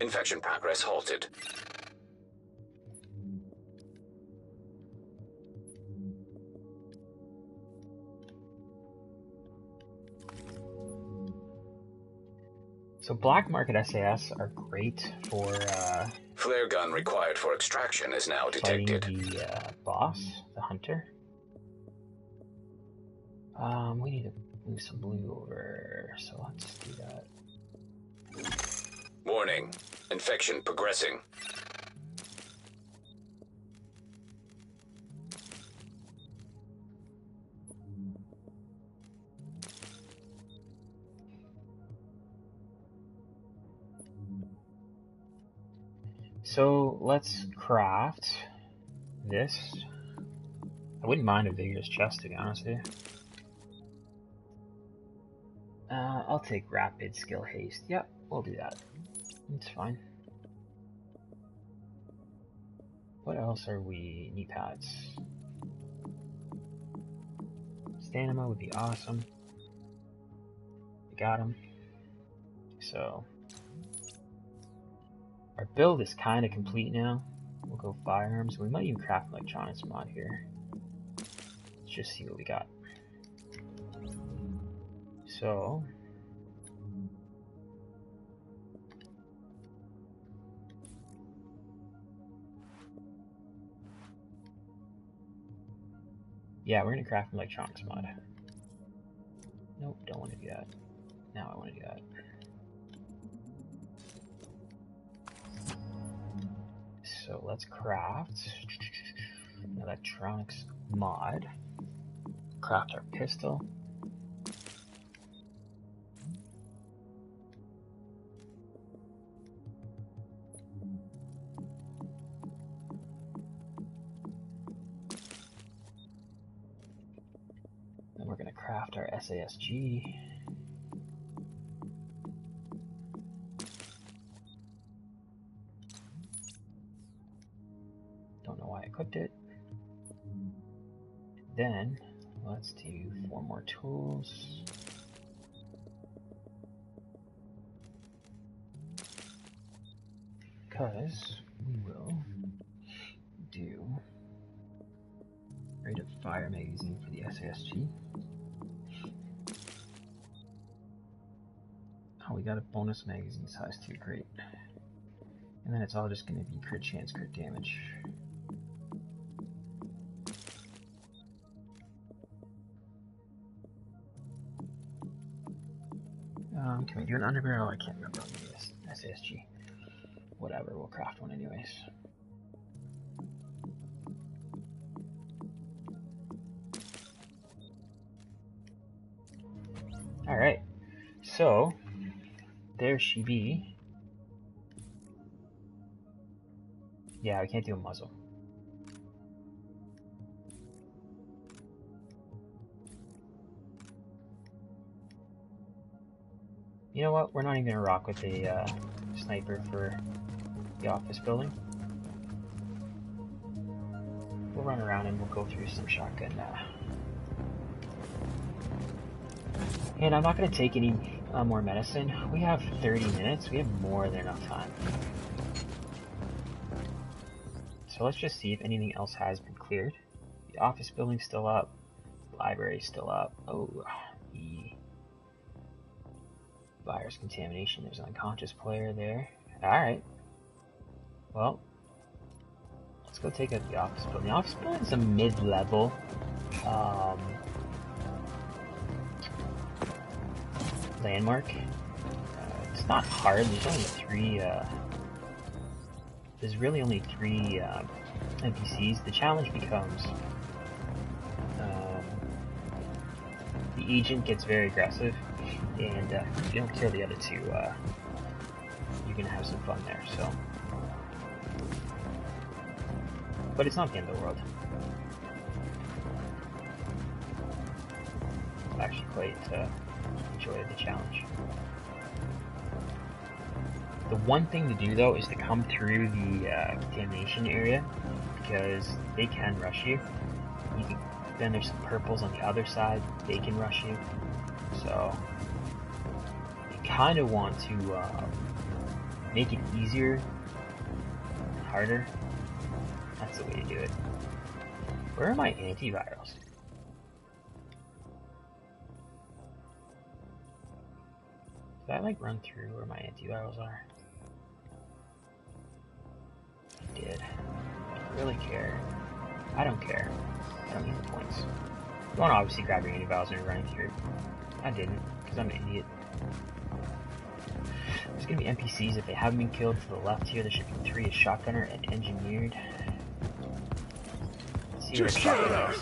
Infection progress halted. So black market SAS are great for Flare gun required for extraction is now detected. fighting the boss, the hunter. We need to move some blue over, so let's do that. Warning. Infection progressing. So let's craft this. I wouldn't mind a vigorous chest, to be honest with you. I'll take rapid skill haste. Yep, we'll do that. It's fine. What else are we? Knee pads. Stamina would be awesome. We got them. So our build is kind of complete now. We'll go firearms. We might even craft electronics mod here. Let's just see what we got. So yeah, we're gonna craft an electronics mod. Nope, don't want to do that. Now I want to do that. So let's craft an electronics mod. Craft our pistol. Then we're going to craft our SASG. Don't know why I clicked it. Then let's do 4 more tools. Because we will do rate of fire magazine for the SASG. Oh, we got a bonus magazine size too, great. And then it's all just going to be crit chance, crit damage. Can we do an underbarrel? I can't remember on the SASG. Whatever, we'll craft one anyways. Alright, so there she be. Yeah, we can't do a muzzle. You know what? We're not even gonna rock with the sniper for the office building. We'll run around and we'll go through some shotgun. And I'm not gonna take any more medicine. We have 30 minutes. We have more than enough time. So let's just see if anything else has been cleared. The office building's still up. Library's still up. Oh, the virus contamination. There's an unconscious player there. Alright. Well, let's go take out the office building. The office building is a mid-level landmark. It's not hard. There's only 3 there's really only 3 NPCs. The challenge becomes the agent gets very aggressive, and if you don't kill the other 2, you're gonna have some fun there. So, but it's not the end of the world. I actually quite enjoyed the challenge. The one thing to do though is to come through the contamination area, because they can rush you. Then there's some purples on the other side, they can rush you. So you kind of want to make it easier and harder. That's the way to do it. Where are my antivirals? Did I like run through where my antivirals are? I did. I don't really care. I don't care. I don't need the points. You want to obviously grab your antivirals when you're running through. I didn't, because I'm an idiot. There's going to be NPCs. If they haven't been killed, to the left here, there should be 3: a shotgunner and engineered. Let's see where shotgunner is.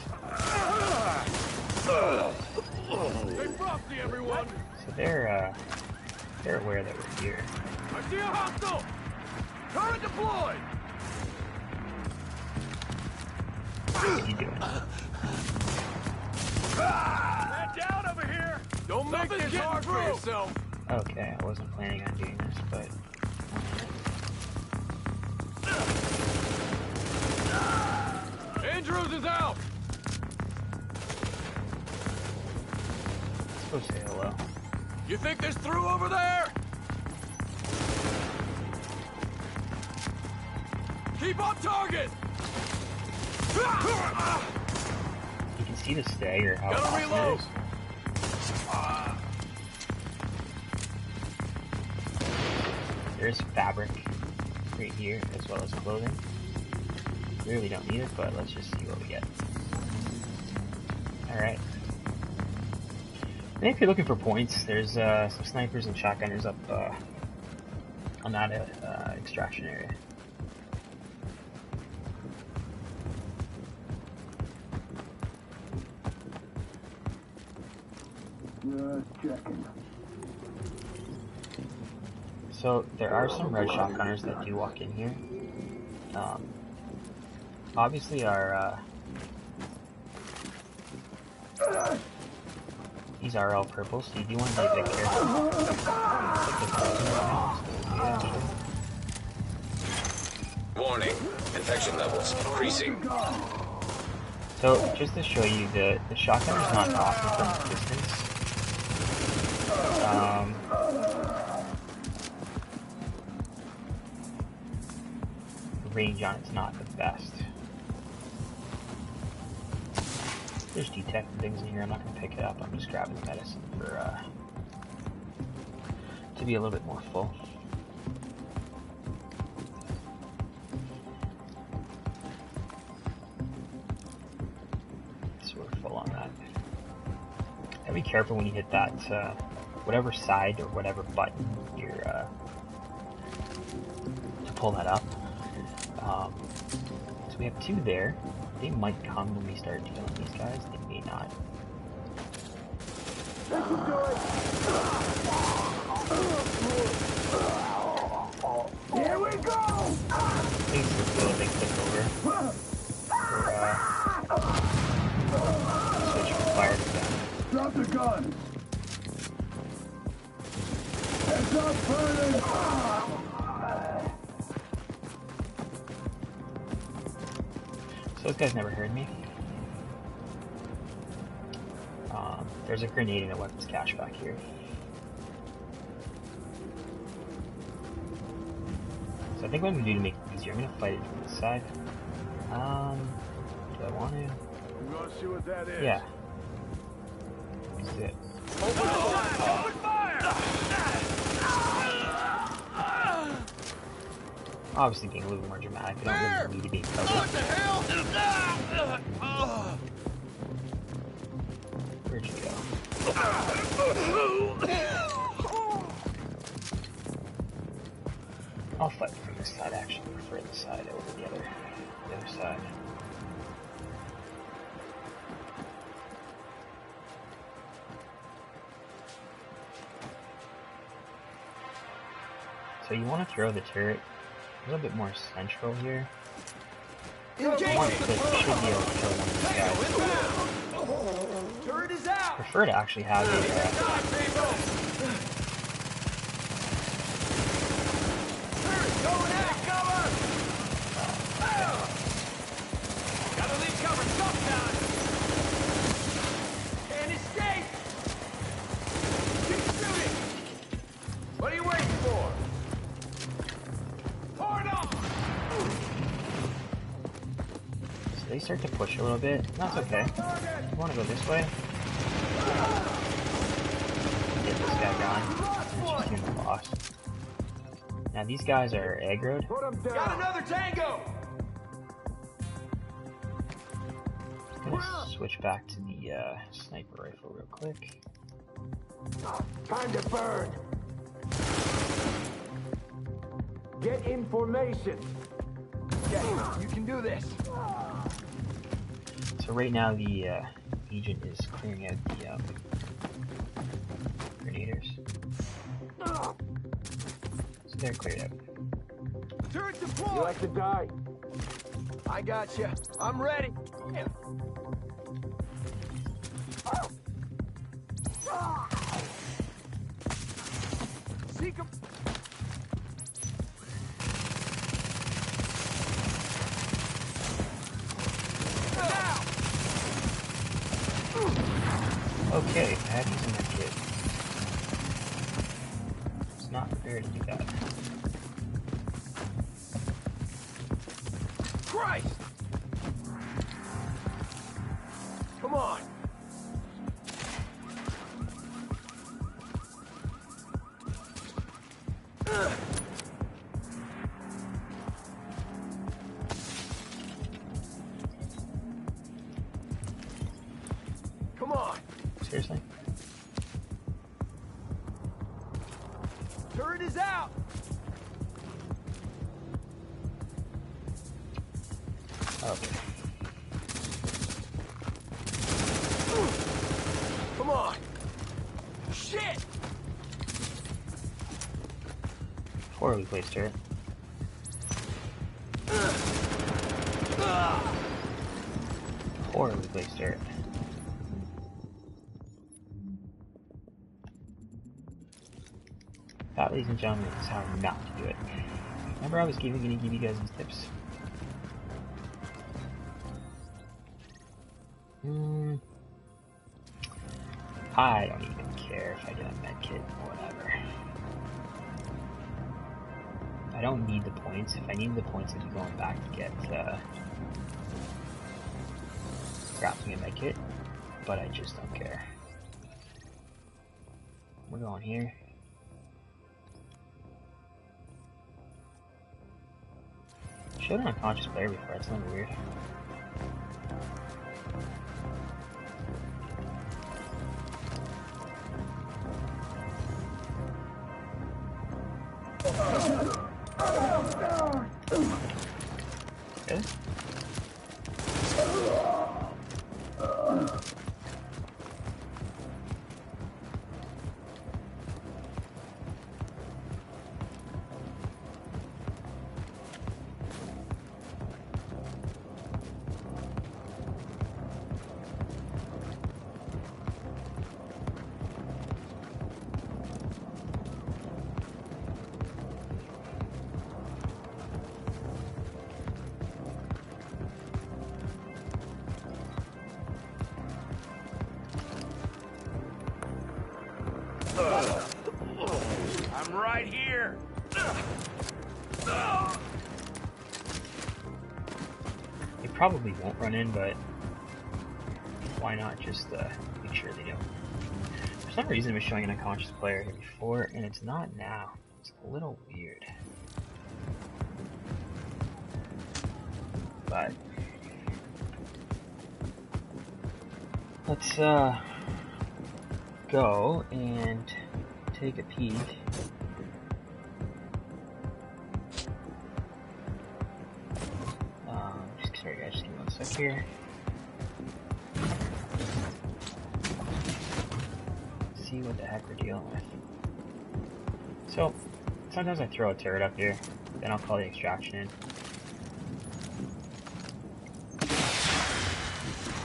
Hey, Frosty, everyone! So they're aware that we're here. I see a hostile! Turret deployed! What are you doing? Man down over here! Don't make this hard for yourself! Okay, I wasn't planning on doing this, but... Andrews is out! Let's go say hello. You think this through over there? Keep on target! You can see the stagger, how Gotta awesome reload. it is. There's fabric right here, as well as clothing. Really don't need it, but let's just see what we get. Alright. And if you're looking for points, there's some snipers and shotgunners up on that extraction area. Checking. So there are some red shotgunners that do walk in here. Obviously our these are all purple, so you do want to be a bit careful. Warning. Infection levels increasing. So just to show you, the shotgun is not awesome from a distance. The range on it's not the best. There's detecting things in here. I'm not going to pick it up. I'm just grabbing the medicine for to be a little bit more full. So we're full on that. And be careful when you hit that whatever side or whatever button you're to pull that up. So we have 2 there. They might come when we start dealing with these guys. They may not. Here we go! Please let's do a big click over. Switch from fire to gun. Drop the gun! Heads up, burning! So those guys never heard me. There's a grenade and a weapons cache back here. So I think what I'm going to do to make it easier, I'm going to fight it from this side. Do I want to? You wanna see what that is? Yeah. Let's do it. Open fire! Obviously being a little more dramatic, I don't really need to be in cover. What the hell? Where'd you go? I'll fight from this side, actually. I prefer this side over the other side. So you want to throw the turret a little bit more central here. Once this should be able to kill one of these guys. Turret is out! Prefer to actually have a What are you waiting for? Hard on! So they start to push a little bit. That's okay. You want to go this way? Get this guy going. Let's just do the boss. Now these guys are aggroed. Got another tango! I'm gonna switch back to the sniper rifle real quick. Time to burn. Get information. Yeah, you can do this. So right now the agent is clearing out the grenadiers. So they're cleared out. Turret You deployed! like to die? I got you. I'm ready. Seek 'em. Now! Okay, patches in that kit. It's not prepared to do that. Christ! Come on. Come on. Seriously? Turret is out. Okay. Come on. Shit! Poorly placed turret. Poorly placed turret. That, ladies and gentlemen, is how not to do it. Remember I was gonna give you guys these tips? I don't even care if I get a med kit or whatever. I don't need the points. If I needed the points, I'd be going back to get crafting a med kit, but I just don't care. We're going here. Showed an unconscious player before, it's something weird. Really? I'm right here. They probably won't run in, but why not just make sure they don't. For some reason it was showing an unconscious player here before, and it's not now. It's a little weird. But let's go and take a peek. Sorry guys, just give me 1 sec here. See what the heck we're dealing with. So, sometimes I throw a turret up here, then I'll call the extraction in.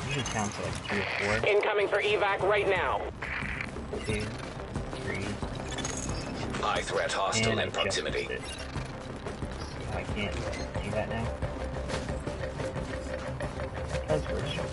Usually counts to like 3 or 4. Incoming for evac right now. 2, 3. High threat hostile And I in just proximity. missed it. So I can't do that now. Because we're short.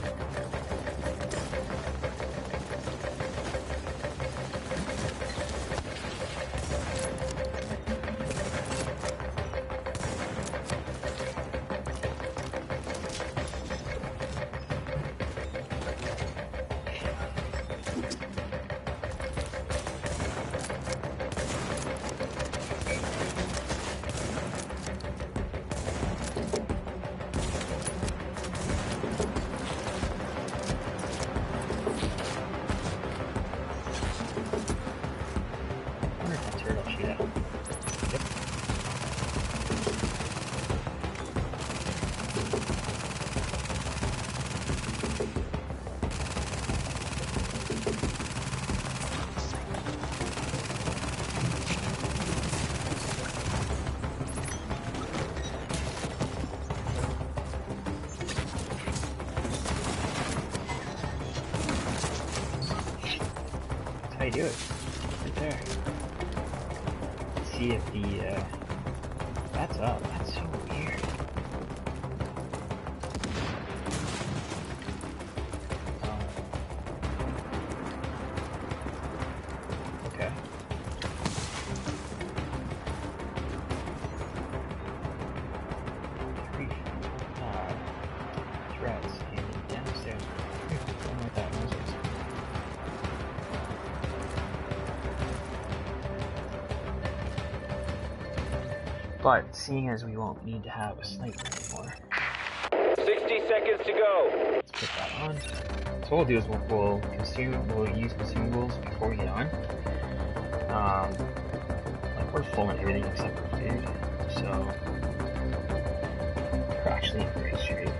do it. Right there. Let's see if the, that's up. That's so weird. Okay. Threats and downstairs. I don't know what that was. But seeing as we won't need to have a sniper anymore, 60 seconds to go. let's put that on. So what we'll do is we'll use consumables before we get on. Like we're full on everything except for food, so we're actually in great shape.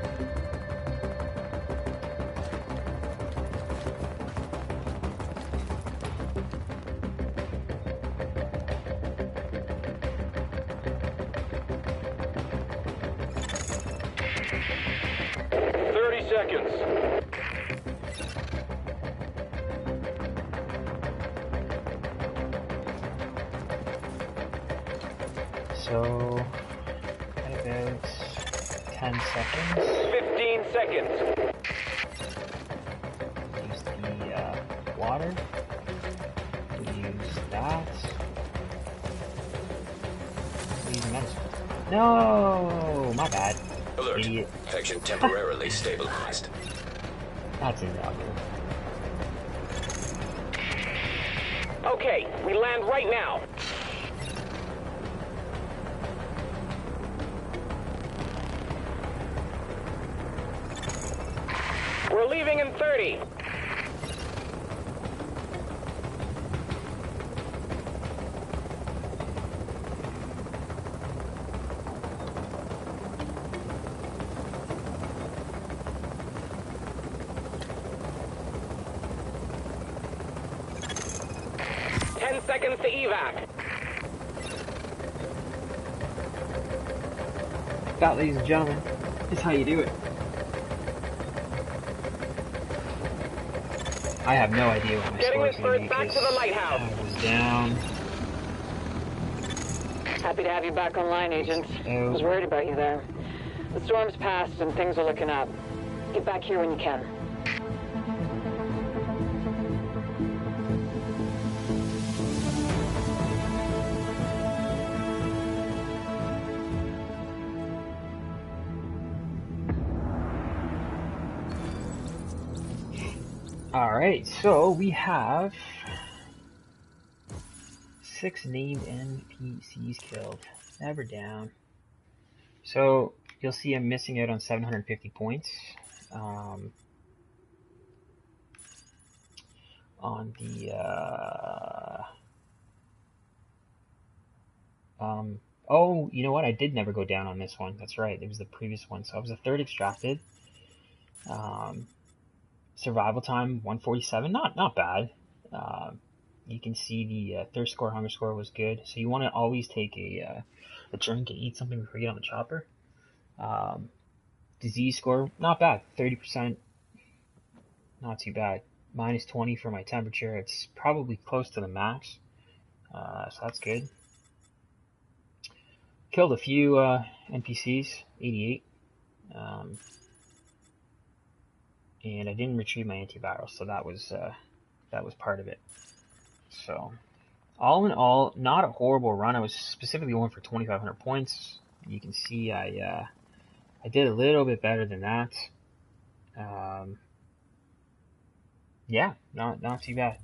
Seconds. So, at about 10 seconds. 15 seconds. Use the water. We use that. We use medicine. No, my bad. Alert. Idiot. Infection temporarily stabilized. That's invaluable. Okay, we land right now. We're leaving in 30. Seconds to evac. That, ladies and gentlemen, is how you do it. I have no idea what my Getting score this is going to first be. back to the lighthouse. I was down. Happy to have you back online, Agent. I was worried about you there. The storm's passed and things are looking up. Get back here when you can. Alright, so we have 6 named NPCs killed. Never down. So you'll see I'm missing out on 750 points. On the oh, you know what? I did never go down on this one. That's right. It was the previous one. So I was a third extracted. Survival time 147. Not bad. You can see the thirst score, hunger score was good. So you want to always take a drink and eat something before you get on the chopper. Disease score, not bad. 30%. Not too bad. Minus 20 for my temperature. It's probably close to the max. So that's good. Killed a few NPCs, 88. And I didn't retrieve my antiviral, so that was part of it. So, all in all, not a horrible run. I was specifically going for 2,500 points. You can see I did a little bit better than that. Yeah, not too bad.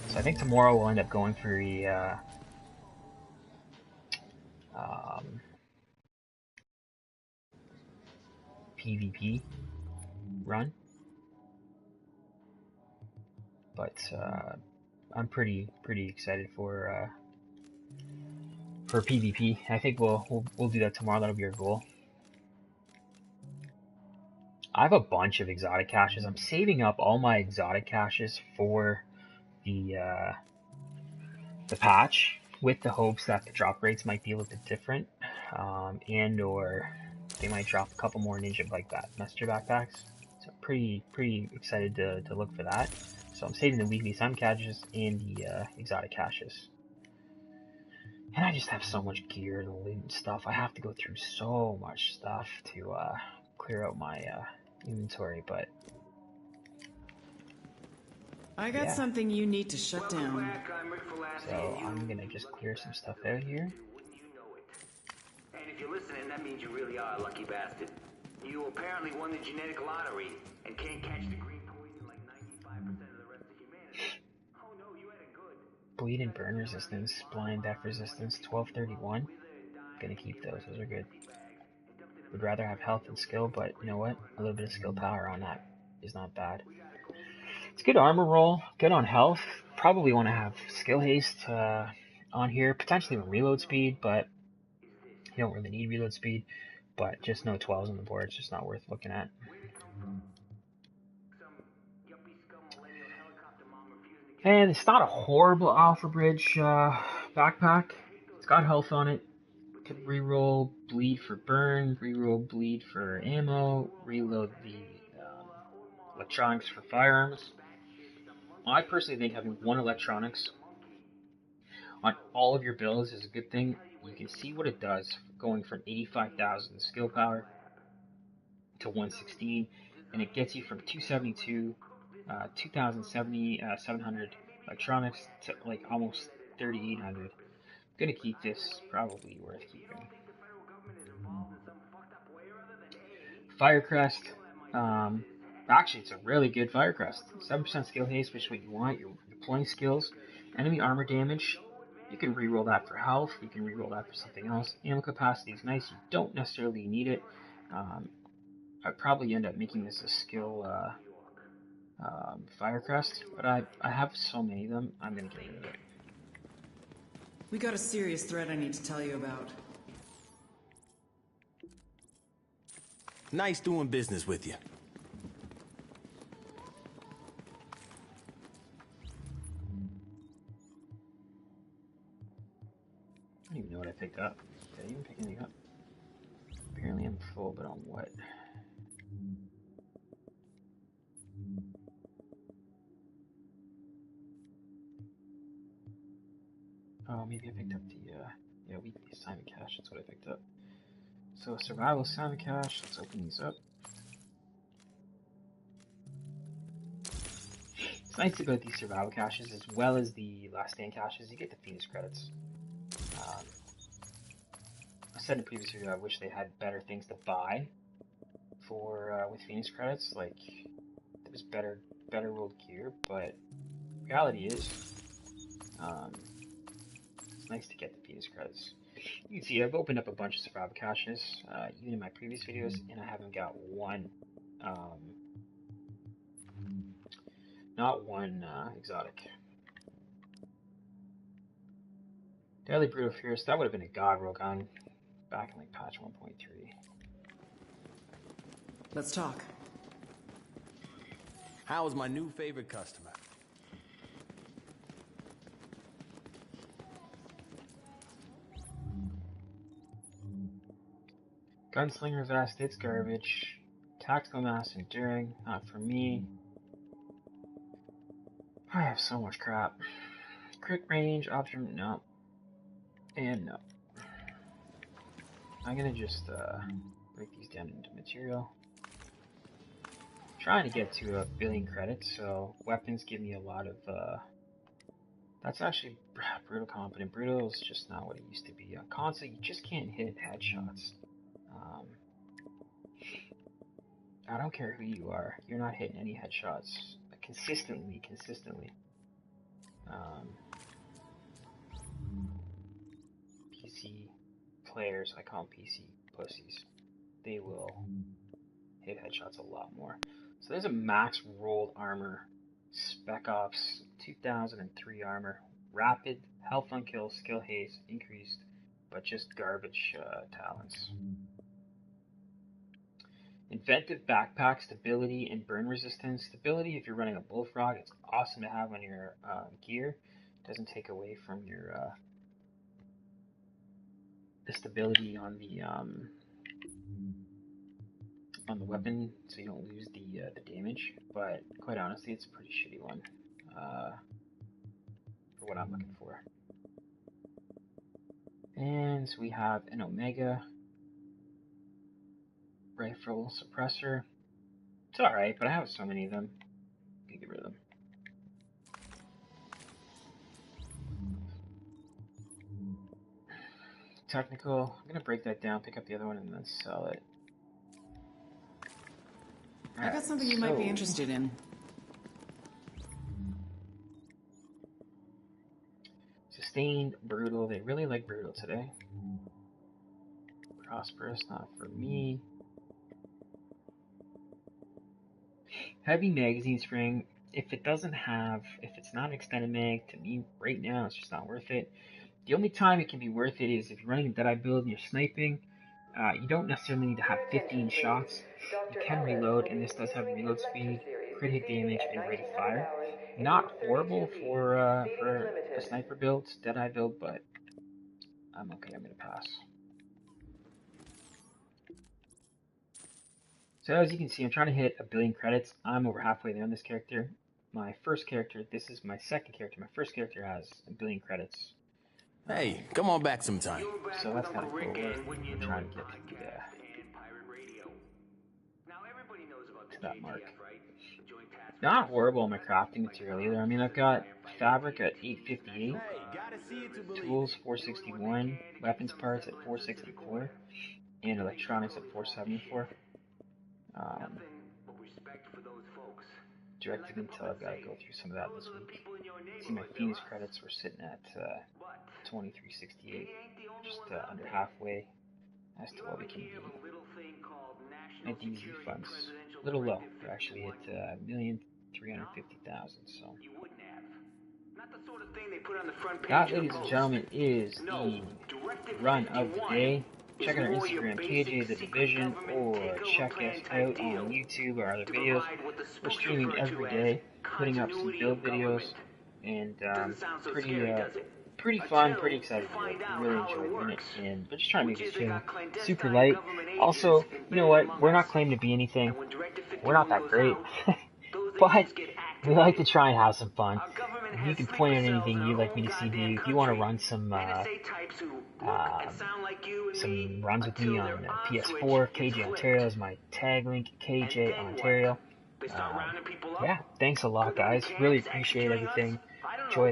So I think tomorrow we'll end up going for a PvP run, but I'm pretty excited for PvP. I think we'll do that tomorrow. That'll be our goal. I have a bunch of exotic caches. I'm saving up all my exotic caches for the patch, with the hopes that the drop rates might be a little bit different, and or they might drop a couple more ninja like that messenger backpacks. So pretty excited to look for that. So I'm saving the weekly time caches and the exotic caches. And I just have so much gear and loot and stuff. I have to go through so much stuff to clear out my inventory, but I got yeah. something you need to shut down. So I'm gonna just clear some stuff out here. And if you're listening, that means you really are a lucky bastard. You apparently won the genetic lottery and can't catch the green poison like 95% of the rest of humanity. Oh no, you had it good. Bleed and burn resistance, blind death resistance, 1231. Gonna keep those. Those are good. Would rather have health and skill, but you know what? A little bit of skill power on that is not bad. It's good armor roll, good on health. Probably want to have skill haste on here, potentially with reload speed, but you don't really need reload speed. But just no 12s on the board. It's just not worth looking at. And it's not a horrible Alpha Bridge backpack. It's got health on it. Could reroll bleed for burn, reroll bleed for ammo, reload the electronics for firearms. I personally think having one electronics on all of your builds is a good thing. You can see what it does going from 85,000 skill power to 116, and it gets you from 272, 700 electronics to like almost 3,800. Gonna keep this, probably worth keeping. Firecrest, actually it's a really good Firecrest. 7% skill haste, which is what you want. You're deploying skills. Enemy armor damage, you can reroll that for health, you can reroll that for something else. Ammo capacity is nice, you don't necessarily need it. I'd probably end up making this a skill Firecrest, but I have so many of them, I'm gonna get rid of it. We got a serious threat I need to tell you about. Nice doing business with you. I don't even know what I picked up. Did I even pick anything up? Apparently I'm full, but on what? Oh, maybe I picked up the weekly assignment cache. That's what I picked up. So survival assignment cache. Let's open these up. It's nice about these survival caches, as well as the last stand caches. You get the Phoenix credits. I said in a previous video I wish they had better things to buy for with Phoenix credits. Like there was better rolled gear, but reality is, it's nice to get the Phoenix credits. You can see I've opened up a bunch of survival caches, even in my previous videos, and I haven't got one, not one exotic. Deadly Brutal Fierce, that would have been a god roll gun back in like patch 1.3. Let's talk. How is my new favorite customer? Gunslinger Vest, it's garbage. Tactical Mass Enduring, not for me. I have so much crap. Crit range, option, no. And no. I'm gonna just break these down into material. Trying to get to 1 billion credits, so weapons give me a lot of, that's actually brutal competent. Brutal is just not what it used to be. On console, you just can't hit headshots. I don't care who you are, you're not hitting any headshots consistently. PC players, I call them PC pussies, they will hit headshots a lot more. So there's a max rolled armor, Spec Ops 2003 armor, rapid, health on kill, skill haste, increased, but just garbage talents. Inventive backpack, stability and burn resistance. Stability, if you're running a bullfrog, it's awesome to have on your gear. It doesn't take away from your the stability on the weapon, so you don't lose the damage. But quite honestly, it's a pretty shitty one. for what I'm looking for. And so we have an Omega rifle suppressor. It's alright, but I have so many of them. I can get rid of them. Technical. I'm gonna break that down, pick up the other one, and then sell it. I got something you might be interested in. Sustained, brutal. They really like brutal today. Prosperous, not for me. Heavy magazine spring. If it's not an extended mag, to me right now it's just not worth it. The only time it can be worth it is if you're running a Deadeye build and you're sniping. You don't necessarily need to have 15 shots. You can reload, and this does have reload speed, crit hit damage, and rate of fire. Not horrible for a sniper build, Deadeye build, but I'm okay. I'm gonna pass. So as you can see, I'm trying to hit 1 billion credits. I'm over halfway there on this character. My first character, this is my second character. My first character has 1 billion credits. Hey, come on back sometime. So that's kind of cool. We're trying to get to that mark. Not horrible on my crafting material either. I mean, I've got fabric at 858, tools 461, weapons parts at 464, and electronics at 474. Directed Intel, I've got to go through some of that this week. See, my Phoenix credits were sitting at 2368, just under halfway as to what we can do. My DZ funds, a little low. We're actually at 1,350,000. So that, ladies and gentlemen, is the run of the day. Check out our Instagram, KJ The Division, or check us out on YouTube or other videos. We're streaming every day, putting up some build videos, and pretty fun, pretty excited to do it. I really enjoy doing it, and we're just trying to make this channel super light. Also, you know what? We're not claiming to be anything. We're not that great, but we like to try and have some fun. If you can point out anything you'd like me to see do, if you want to run some runs with me on PS4, KJ Ontario is my tag link, KJ Ontario. Yeah, thanks a lot, guys. Really appreciate everything. Enjoy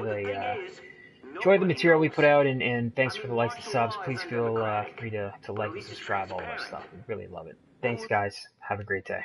the material we put out, and thanks for the likes and subs. Please feel free to like and subscribe, all that stuff. We really love it. Thanks, guys. Have a great day.